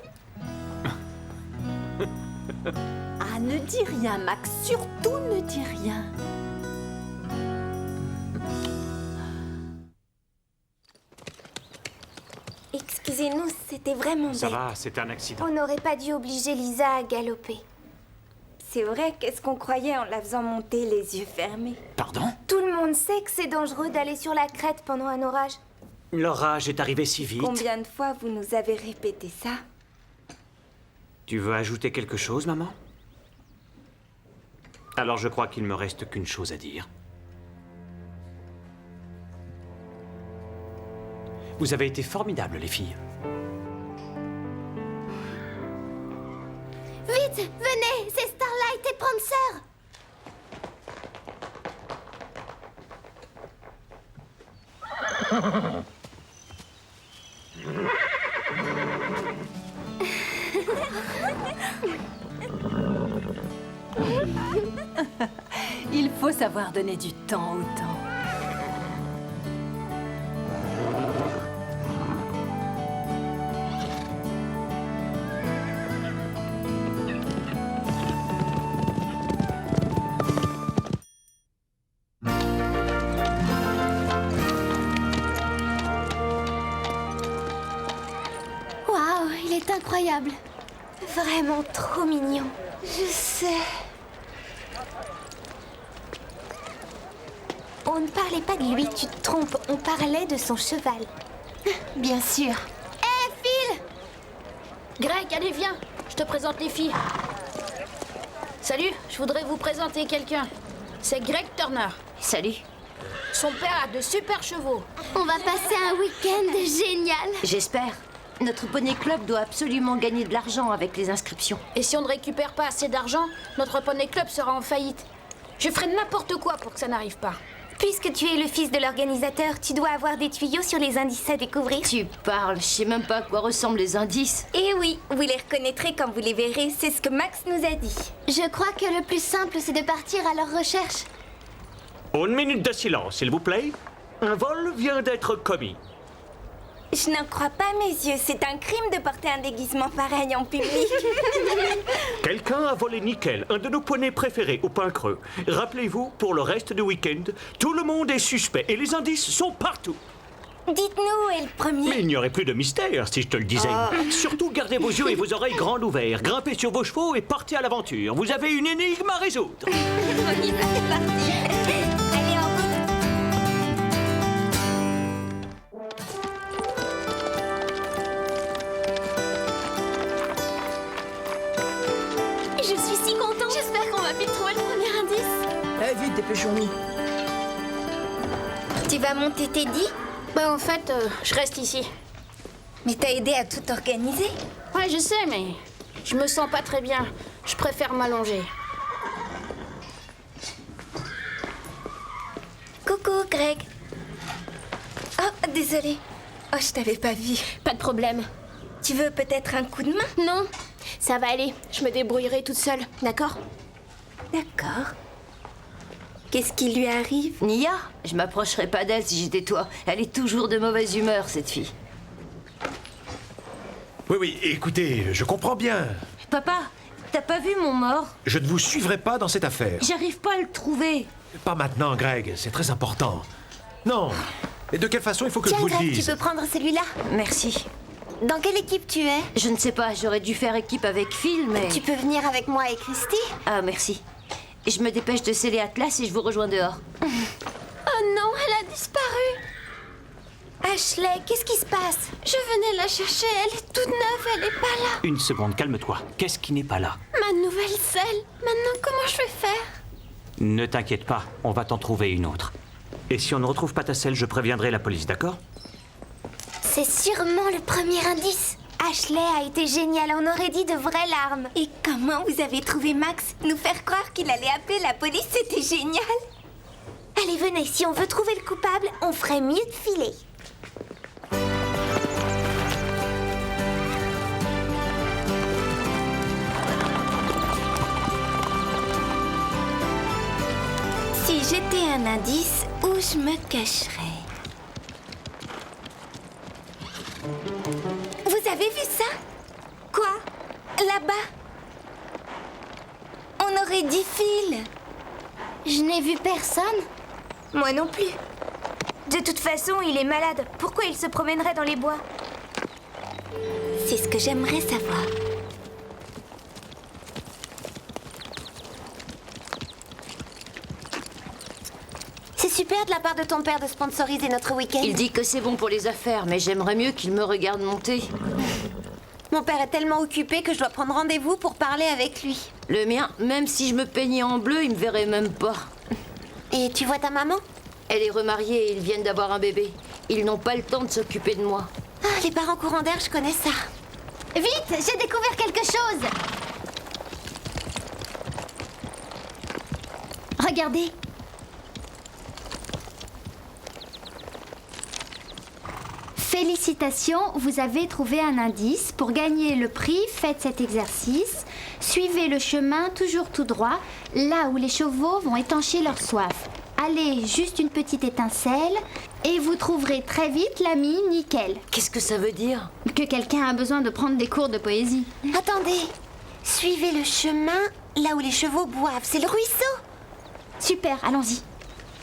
Ah, ne dis rien, Max. Surtout ne dis rien. Excusez-nous, c'était vraiment Ça bête. va, c'est un accident. On n'aurait pas dû obliger Lisa à galoper. C'est vrai, qu'est-ce qu'on croyait en la faisant monter les yeux fermés? Pardon? Tout le monde sait que c'est dangereux d'aller sur la crête pendant un orage. L'orage est arrivé si vite. Combien de fois vous nous avez répété ça? Tu veux ajouter quelque chose, maman? Alors je crois qu'il me reste qu'une chose à dire. Vous avez été formidables, les filles. Vite, venez, c'est Starlight et Prancer. Il faut savoir donner du temps au temps. Waouh, il est incroyable. Vraiment trop mignon. Je sais. On ne parlait pas de lui, tu te trompes. On parlait de son cheval. Bien sûr. Hé, Phil! Greg, allez, viens. Je te présente les filles. Salut, je voudrais vous présenter quelqu'un. C'est Greg Turner. Salut. Son père a de super chevaux. On va passer un week-end génial. J'espère. Notre poney club doit absolument gagner de l'argent avec les inscriptions. Et si on ne récupère pas assez d'argent, notre poney club sera en faillite. Je ferai n'importe quoi pour que ça n'arrive pas. Puisque tu es le fils de l'organisateur, tu dois avoir des tuyaux sur les indices à découvrir. Tu parles, je sais même pas à quoi ressemblent les indices. Eh oui, vous les reconnaîtrez quand vous les verrez, c'est ce que Max nous a dit. Je crois que le plus simple, c'est de partir à leur recherche. Une minute de silence, s'il vous plaît. Un vol vient d'être commis. Je n'en crois pas, mes yeux. C'est un crime de porter un déguisement pareil en public. Quelqu'un a volé Nickel, un de nos poneys préférés au pain creux. Rappelez-vous, pour le reste du week-end, tout le monde est suspect et les indices sont partout. Dites-nous où est le premier. Mais il n'y aurait plus de mystère si je te le disais. Surtout gardez vos yeux et vos oreilles grands ouverts, grimpez sur vos chevaux et partez à l'aventure. Vous avez une énigme à résoudre. On y va, c'est parti. Allez, en route. Je suis si contente. J'espère qu'on va vite trouver le premier indice. Vite, dépêchons-nous. Tu vas monter Teddy? Bah en fait, je reste ici. Mais t'as aidé à tout organiser. Ouais, je sais, mais je me sens pas très bien. Je préfère m'allonger. Coucou, Greg. Oh, désolée. Oh, je t'avais pas vu. Pas de problème. Tu veux peut-être un coup de main? Non, ça va aller. Je me débrouillerai toute seule, d'accord? D'accord. Qu'est-ce qui lui arrive? Nia, je m'approcherais pas d'elle si j'étais toi. Elle est toujours de mauvaise humeur, cette fille. Oui, écoutez, je comprends bien. Papa, t'as pas vu mon mort? Je ne vous suivrai pas dans cette affaire. J'arrive pas à le trouver. Pas maintenant, Greg, c'est très important. Non. Et de quelle façon il faut que Tiens, je vous le Greg, dise? tu peux prendre celui-là. Merci. Dans quelle équipe tu es? Je ne sais pas, j'aurais dû faire équipe avec Phil, mais... Tu peux venir avec moi et Christy? Ah, merci. Je me dépêche de sceller Atlas et je vous rejoins dehors. Oh non, elle a disparu. Ashley, qu'est-ce qui se passe? Je venais la chercher, elle est toute neuve, elle est pas là. Une seconde, calme-toi. Qu'est-ce qui n'est pas là? Ma nouvelle selle. Maintenant, comment je vais faire? Ne t'inquiète pas, on va t'en trouver une autre. Et si on ne retrouve pas ta selle, je préviendrai la police, d'accord? C'est sûrement le premier indice. Ashley a été géniale, on aurait dit de vraies larmes. Et comment vous avez trouvé Max? Nous faire croire qu'il allait appeler la police, c'était génial. Allez, venez, si on veut trouver le coupable, on ferait mieux de filer. Si j'étais un indice, où je me cacherais? Vous avez vu ça? Quoi? Là-bas? On aurait dit Phil. Je n'ai vu personne. Moi non plus. De toute façon, il est malade. Pourquoi il se promènerait dans les bois? C'est ce que j'aimerais savoir. C'est super de la part de ton père de sponsoriser notre week-end. Il dit que c'est bon pour les affaires, mais j'aimerais mieux qu'il me regarde monter. Mon père est tellement occupé que je dois prendre rendez-vous pour parler avec lui. Le mien, même si je me peignais en bleu, il me verrait même pas. Et tu vois ta maman? Elle est remariée et ils viennent d'avoir un bébé. Ils n'ont pas le temps de s'occuper de moi. Ah, les parents courants d'air, je connais ça. Vite, j'ai découvert quelque chose. Regardez. Félicitations, vous avez trouvé un indice. Pour gagner le prix, faites cet exercice. Suivez le chemin toujours tout droit, là où les chevaux vont étancher leur soif. Allez juste une petite étincelle et vous trouverez très vite l'ami Nickel. Qu'est-ce que ça veut dire? Que quelqu'un a besoin de prendre des cours de poésie. Attendez. Suivez le chemin là où les chevaux boivent. C'est le ruisseau. Super, allons-y.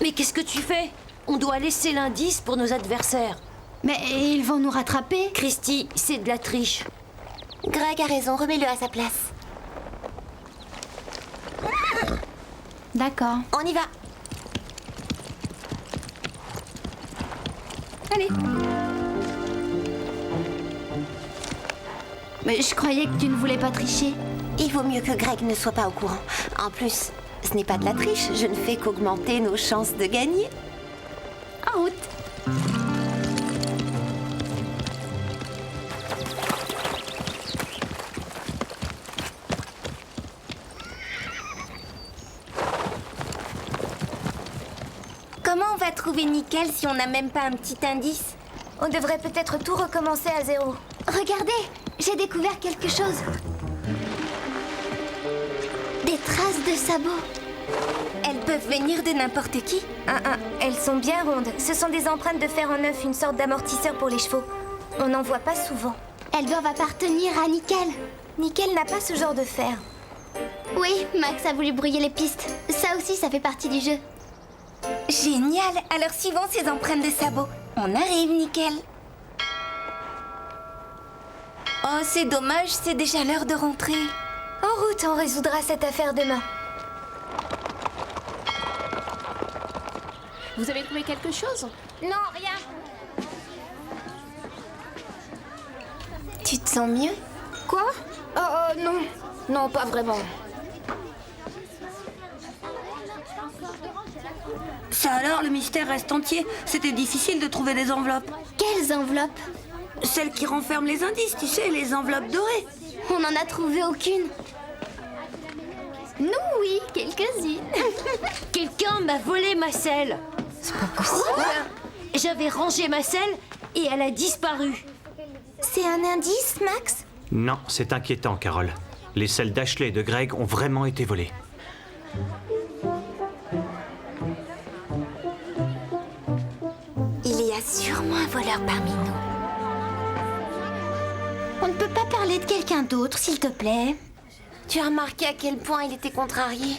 Mais qu'est-ce que tu fais? On doit laisser l'indice pour nos adversaires. Mais ils vont nous rattraper. Christy, c'est de la triche. Greg a raison, remets-le à sa place. D'accord. On y va. Allez. Mais je croyais que tu ne voulais pas tricher. Il vaut mieux que Greg ne soit pas au courant. En plus, ce n'est pas de la triche. Je ne fais qu'augmenter nos chances de gagner. En route. Comment on va trouver Nickel si on n'a même pas un petit indice? On devrait peut-être tout recommencer à zéro. Regardez, j'ai découvert quelque chose. Des traces de sabots. Elles peuvent venir de n'importe qui. Elles sont bien rondes. Ce sont des empreintes de fer en œuf, une sorte d'amortisseur pour les chevaux. On n'en voit pas souvent. Elles doivent appartenir à Nickel. Nickel n'a pas ce genre de fer. Oui, Max a voulu brouiller les pistes. Ça aussi, ça fait partie du jeu. Génial. Alors suivons ces empreintes de sabots. On arrive, Nickel. Oh, c'est dommage, c'est déjà l'heure de rentrer. En route, on résoudra cette affaire demain. Vous avez trouvé quelque chose? Non, rien. Tu te sens mieux? Quoi? Non. Non, pas vraiment. Ça alors, le mystère reste entier. C'était difficile de trouver des enveloppes. Quelles enveloppes? Celles qui renferment les indices, tu sais, les enveloppes dorées. On n'en a trouvé aucune. Nous, oui, quelques-unes. Quelqu'un m'a volé ma selle. C'est pas possible. J'avais rangé ma selle et elle a disparu. C'est un indice, Max? Non, c'est inquiétant, Carole. Les selles d'Ashley et de Greg ont vraiment été volées. Il y a sûrement un voleur parmi nous. On ne peut pas parler de quelqu'un d'autre, s'il te plaît. Tu as remarqué à quel point il était contrarié?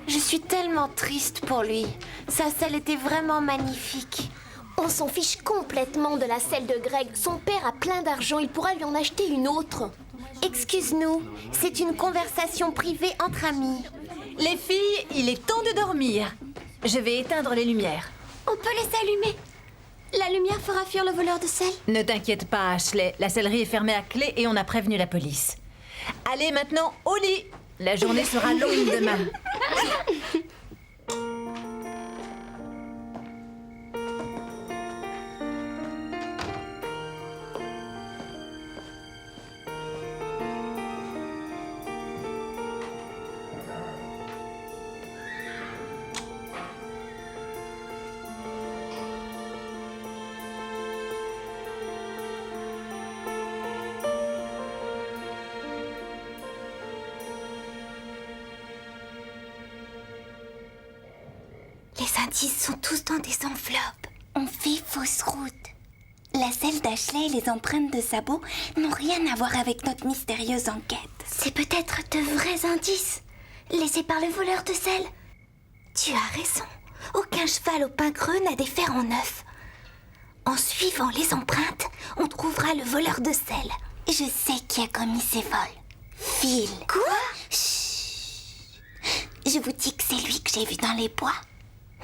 Je suis tellement triste pour lui. Sa selle était vraiment magnifique. On s'en fiche complètement de la selle de Greg. Son père a plein d'argent, il pourra lui en acheter une autre. Excuse-nous, c'est une conversation privée entre amis. Les filles, il est temps de dormir. Je vais éteindre les lumières. On peut les allumer. La lumière fera fuir le voleur de sel. Ne t'inquiète pas, Ashley. La sellerie est fermée à clé et on a prévenu la police. Allez maintenant au lit. La journée sera longue demain. Les indices sont tous dans des enveloppes. On fait fausse route. La selle d'Ashley et les empreintes de sabots n'ont rien à voir avec notre mystérieuse enquête. C'est peut-être de vrais indices, laissés par le voleur de sel. Tu as raison. Aucun cheval au pain creux n'a des fers en œuf. En suivant les empreintes, on trouvera le voleur de sel. Je sais qui a commis ces vols. Phil. Quoi? Chut. Je vous dis que c'est lui que j'ai vu dans les bois.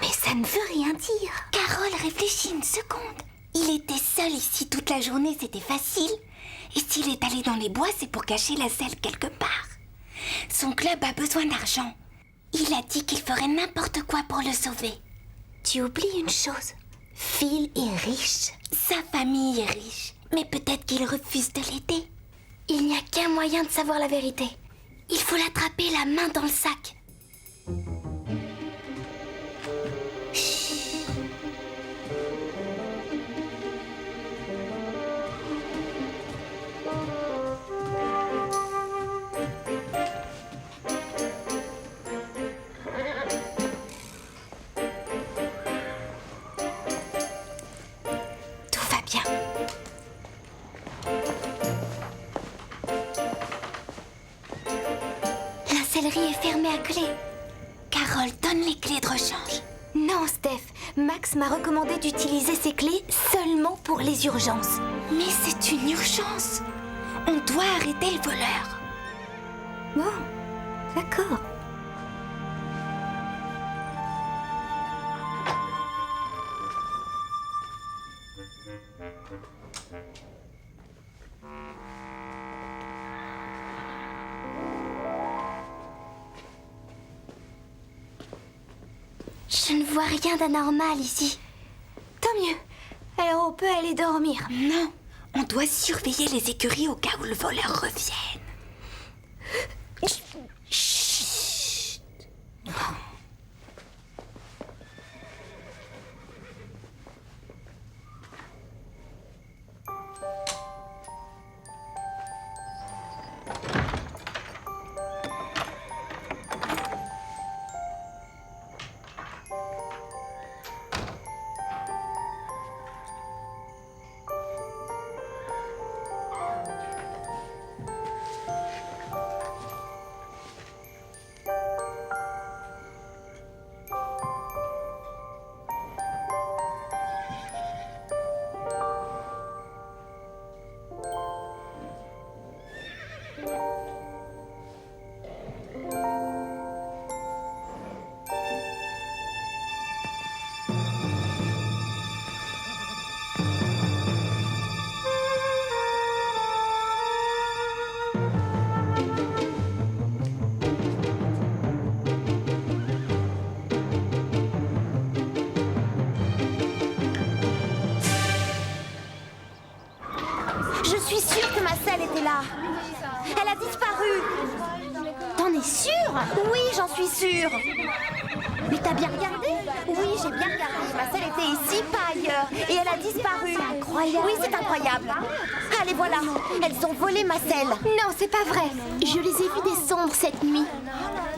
Mais ça ne veut rien dire. Carole, réfléchis une seconde. Il était seul ici toute la journée, c'était facile. Et s'il est allé dans les bois, c'est pour cacher la selle quelque part. Son club a besoin d'argent. Il a dit qu'il ferait n'importe quoi pour le sauver. Tu oublies une chose. Phil est riche. Sa famille est riche. Mais peut-être qu'il refuse de l'aider. Il n'y a qu'un moyen de savoir la vérité. Il faut l'attraper la main dans le sac. La sellerie est fermée à clé. Carole, donne les clés de rechange. Non, Steph. Max m'a recommandé d'utiliser ces clés seulement pour les urgences. Mais c'est une urgence. On doit arrêter le voleur. Bon, d'accord. Je ne vois rien d'anormal ici. Tant mieux. Alors on peut aller dormir. Non, on doit surveiller les écuries au cas où le voleur revienne. Chut. là. Elle a disparu. T'en es sûre? Oui, j'en suis sûre. Mais t'as bien regardé? Oui, j'ai bien regardé. Ma selle était ici, pas ailleurs. Et elle a disparu. C'est incroyable. Oui, c'est incroyable. Allez, voilà. Elles ont volé ma selle. Non, c'est pas vrai. Je les ai vus descendre cette nuit.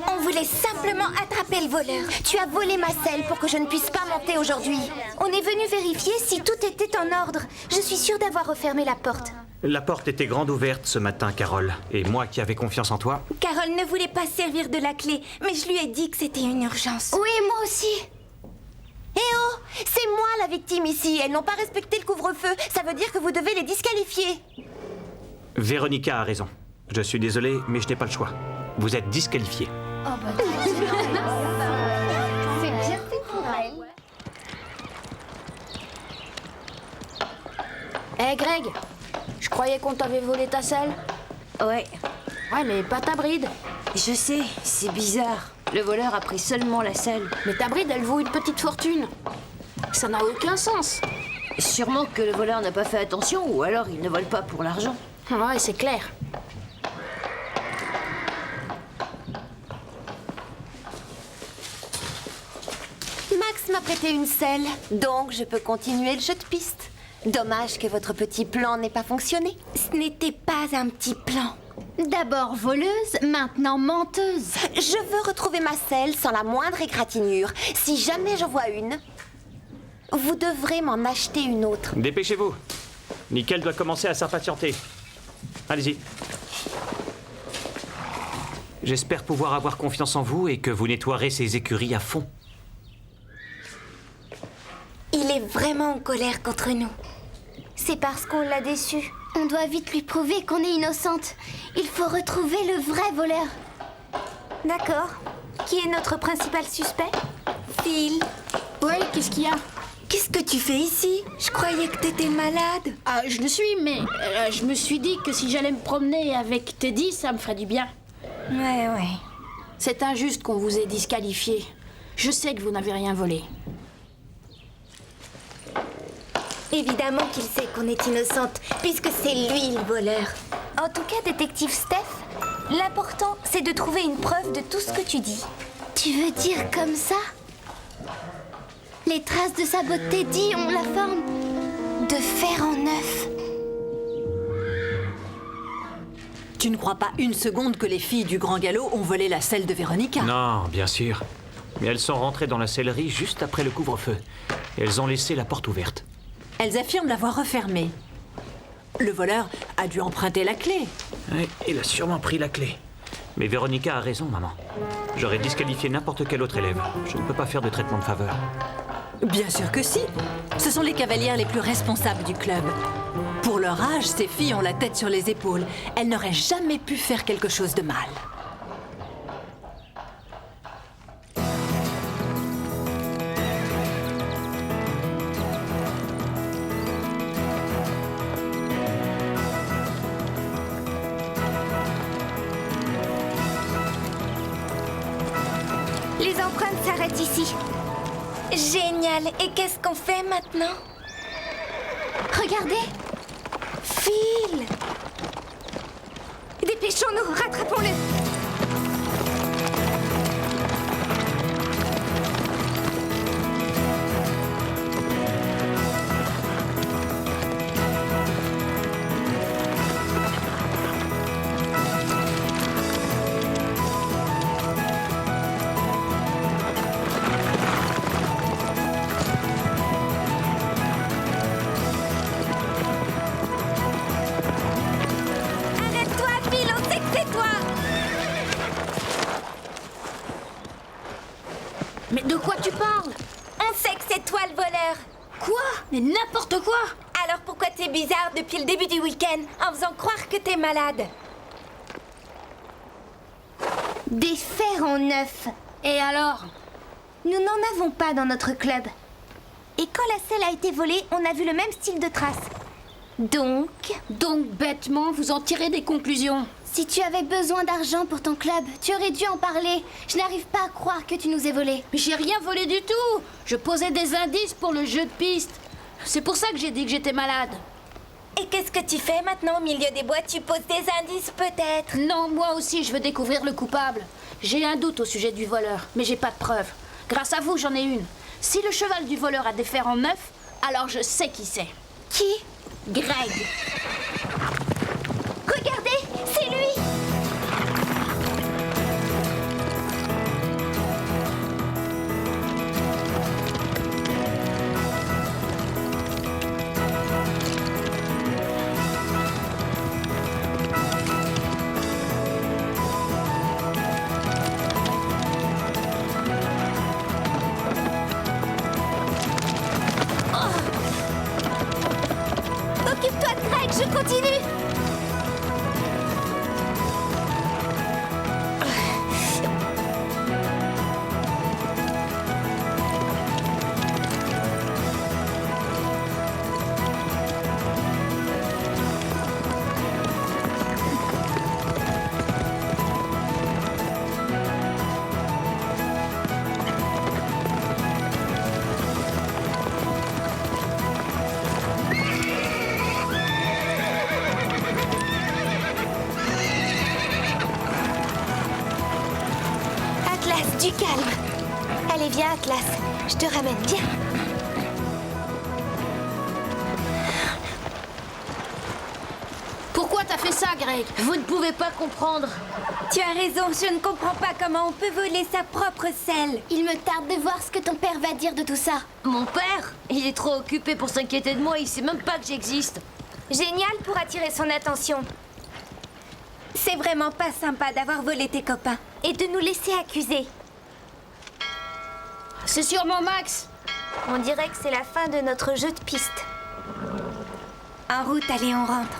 On voulait simplement attraper le voleur. Tu as volé ma selle pour que je ne puisse pas monter aujourd'hui. On est venu vérifier si tout était en ordre. Je suis sûre d'avoir refermé la porte. La porte était grande ouverte ce matin, Carole. Et moi qui avais confiance en toi... Carole ne voulait pas servir de la clé, mais je lui ai dit que c'était une urgence. Oui, moi aussi. Eh oh, c'est moi la victime ici. Elles n'ont pas respecté le couvre-feu. Ça veut dire que vous devez les disqualifier. Véronica a raison. Je suis désolé, mais je n'ai pas le choix. Vous êtes disqualifiés. C'est bien fait pour elle. Hé Greg, je croyais qu'on t'avait volé ta selle. Ouais, Ouais, mais pas ta bride. je sais, c'est bizarre. Le voleur a pris seulement la selle. Mais ta bride, elle vaut une petite fortune. Ça n'a aucun sens. Sûrement que le voleur n'a pas fait attention, ou alors il ne vole pas pour l'argent. Ouais, c'est clair. Max m'a prêté une selle, donc je peux continuer le jeu de piste. Dommage que votre petit plan n'ait pas fonctionné. Ce n'était pas un petit plan. D'abord voleuse, maintenant menteuse. Je veux retrouver ma selle sans la moindre égratignure. Si jamais j'en vois une, vous devrez m'en acheter une autre. Dépêchez-vous. Nickel doit commencer à s'impatienter. Allez-y. J'espère pouvoir avoir confiance en vous et que vous nettoierez ces écuries à fond. Il est vraiment en colère contre nous. C'est parce qu'on l'a déçu. On doit vite lui prouver qu'on est innocente. Il faut retrouver le vrai voleur. D'accord. Qui est notre principal suspect? Phil. Ouais, qu'est-ce qu'il y a? Qu'est-ce que tu fais ici? Je croyais que t'étais malade. Ah, je le suis, mais je me suis dit que si j'allais me promener avec Teddy, ça me ferait du bien. Ouais. C'est injuste qu'on vous ait disqualifié. Je sais que vous n'avez rien volé. Évidemment qu'il sait qu'on est innocente, puisque c'est lui le voleur. En tout cas, détective Steph, l'important, c'est de trouver une preuve de tout ce que tu dis. Tu veux dire comme ça? Les traces de sa botte Teddy ont la forme de fer en neuf. Tu ne crois pas une seconde que les filles du Grand Galop ont volé la selle de Véronica? Non, bien sûr. Mais elles sont rentrées dans la sellerie juste après le couvre-feu. Et elles ont laissé la porte ouverte. Elles affirment l'avoir refermée. Le voleur a dû emprunter la clé. Oui, il a sûrement pris la clé. Mais Véronica a raison, maman. J'aurais disqualifié n'importe quel autre élève. Je ne peux pas faire de traitement de faveur. Bien sûr que si. Ce sont les cavalières les plus responsables du club. Pour leur âge, ces filles ont la tête sur les épaules. Elles n'auraient jamais pu faire quelque chose de mal. Les empreintes s'arrêtent ici. Génial. Et qu'est-ce qu'on fait maintenant? Regardez, Phil! Dépêchons-nous, rattrapons-le! Arrête-toi, Phil, on sait que c'est toi! Mais de quoi tu parles? On sait que c'est toi le voleur! Quoi? Mais n'importe quoi! Alors pourquoi t'es bizarre depuis le début du week-end en faisant croire que t'es malade? des fers en neuf. Et alors? Nous n'en avons pas dans notre club. Et quand la selle a été volée, on a vu le même style de traces. Donc, Bêtement, vous en tirez des conclusions. si tu avais besoin d'argent pour ton club, tu aurais dû en parler. Je n'arrive pas à croire que tu nous aies volé. Mais j'ai rien volé du tout. Je posais des indices pour le jeu de piste. C'est pour ça que j'ai dit que j'étais malade. Et qu'est-ce que tu fais maintenant au milieu des bois? Tu poses des indices peut-être? Non, moi aussi, je veux découvrir le coupable. J'ai un doute au sujet du voleur, mais j'ai pas de preuves. Grâce à vous, j'en ai une. Si le cheval du voleur a des fers en neuf, alors je sais qui c'est. Qui? Greg. Regardez, c'est lui! Occupe-toi de Greg, je continue! Atlas, du calme. Allez, viens, Atlas. Je te ramène, viens. Pourquoi t'as fait ça, Greg? Vous ne pouvez pas comprendre. Tu as raison, je ne comprends pas comment on peut voler sa propre selle. Il me tarde de voir ce que ton père va dire de tout ça. Mon père, il est trop occupé pour s'inquiéter de moi, il sait même pas que j'existe. Génial pour attirer son attention. C'est vraiment pas sympa d'avoir volé tes copains. Et de nous laisser accuser. C'est sûrement Max. On dirait que c'est la fin de notre jeu de piste. En route, allez, on rentre.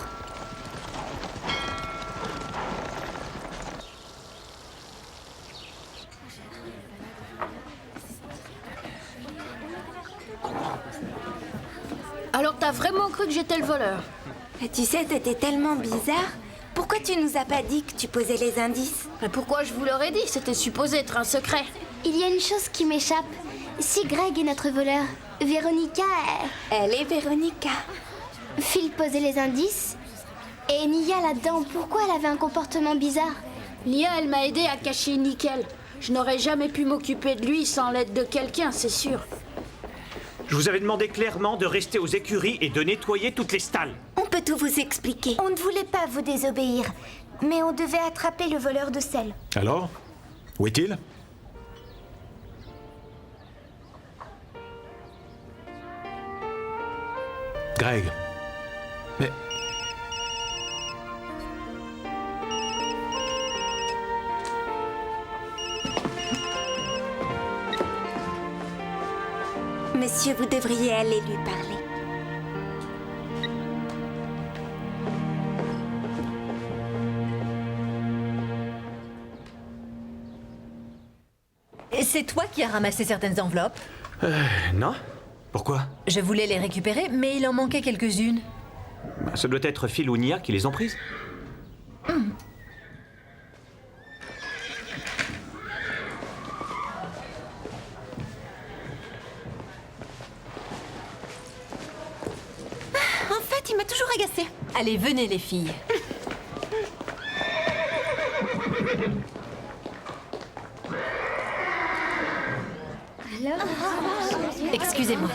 Alors t'as vraiment cru que j'étais le voleur? Tu sais, t'étais tellement bizarre. Pourquoi tu nous as pas dit que tu posais les indices? Mais pourquoi je vous l'aurais dit? C'était supposé être un secret. Il y a une chose qui m'échappe. Si Greg est notre voleur, Véronica, Elle est Véronica. Phil posait les indices. Et Nia là-dedans, pourquoi elle avait un comportement bizarre? Nia, elle m'a aidé à cacher Nickel. Je n'aurais jamais pu m'occuper de lui sans l'aide de quelqu'un, c'est sûr. Je vous avais demandé clairement de rester aux écuries et de nettoyer toutes les stalles. On peut tout vous expliquer. On ne voulait pas vous désobéir, mais on devait attraper le voleur de sel. Alors? Où est-il? Greg. Mais... Monsieur, vous devriez aller lui parler. C'est toi qui as ramassé certaines enveloppes? Non? Pourquoi? Je voulais les récupérer, mais il en manquait quelques-unes. Ça doit être Phil ou Nia qui les ont prises. En fait, il m'a toujours agacée. Allez, venez les filles. Excusez-moi.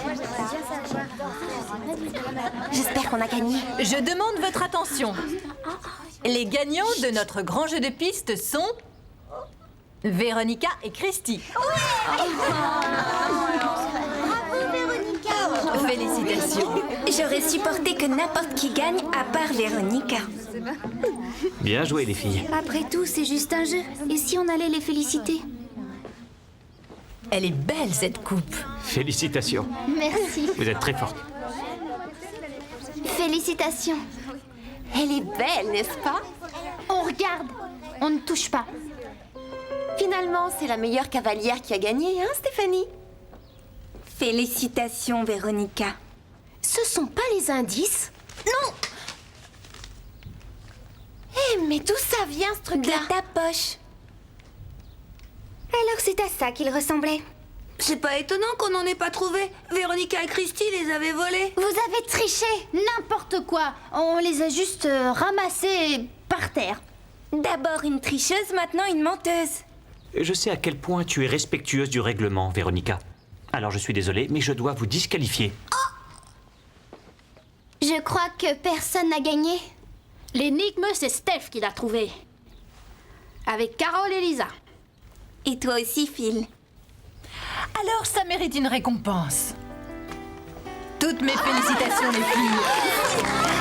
J'espère qu'on a gagné. Je demande votre attention. Les gagnants de notre grand jeu de piste sont... Véronica et Christy. Félicitations. J'aurais supporté que n'importe qui gagne à part Véronica. Bien joué, les filles. Après tout, c'est juste un jeu. Et si on allait les féliciter? Elle est belle, cette coupe. Félicitations. Merci. Vous êtes très forte. Félicitations. Elle est belle, n'est-ce pas? On regarde. On ne touche pas. Finalement, c'est la meilleure cavalière qui a gagné, hein, Stéphanie? Félicitations, Véronica. Ce sont pas les indices? Non! Eh, mais d'où ça vient, ce truc-là? De ta poche. Alors c'est à ça qu'il ressemblait. C'est pas étonnant qu'on n'en ait pas trouvé. Véronica et Christy les avaient volés. Vous avez triché. N'importe quoi. On les a juste ramassés par terre. D'abord une tricheuse, maintenant une menteuse. Je sais à quel point tu es respectueuse du règlement, Véronica. Alors je suis désolé, mais je dois vous disqualifier. Je crois que personne n'a gagné. L'énigme, c'est Steph qui l'a trouvée. Avec Carole et Lisa. Et toi aussi, Phil. Alors ça mérite une récompense. Toutes mes félicitations les filles.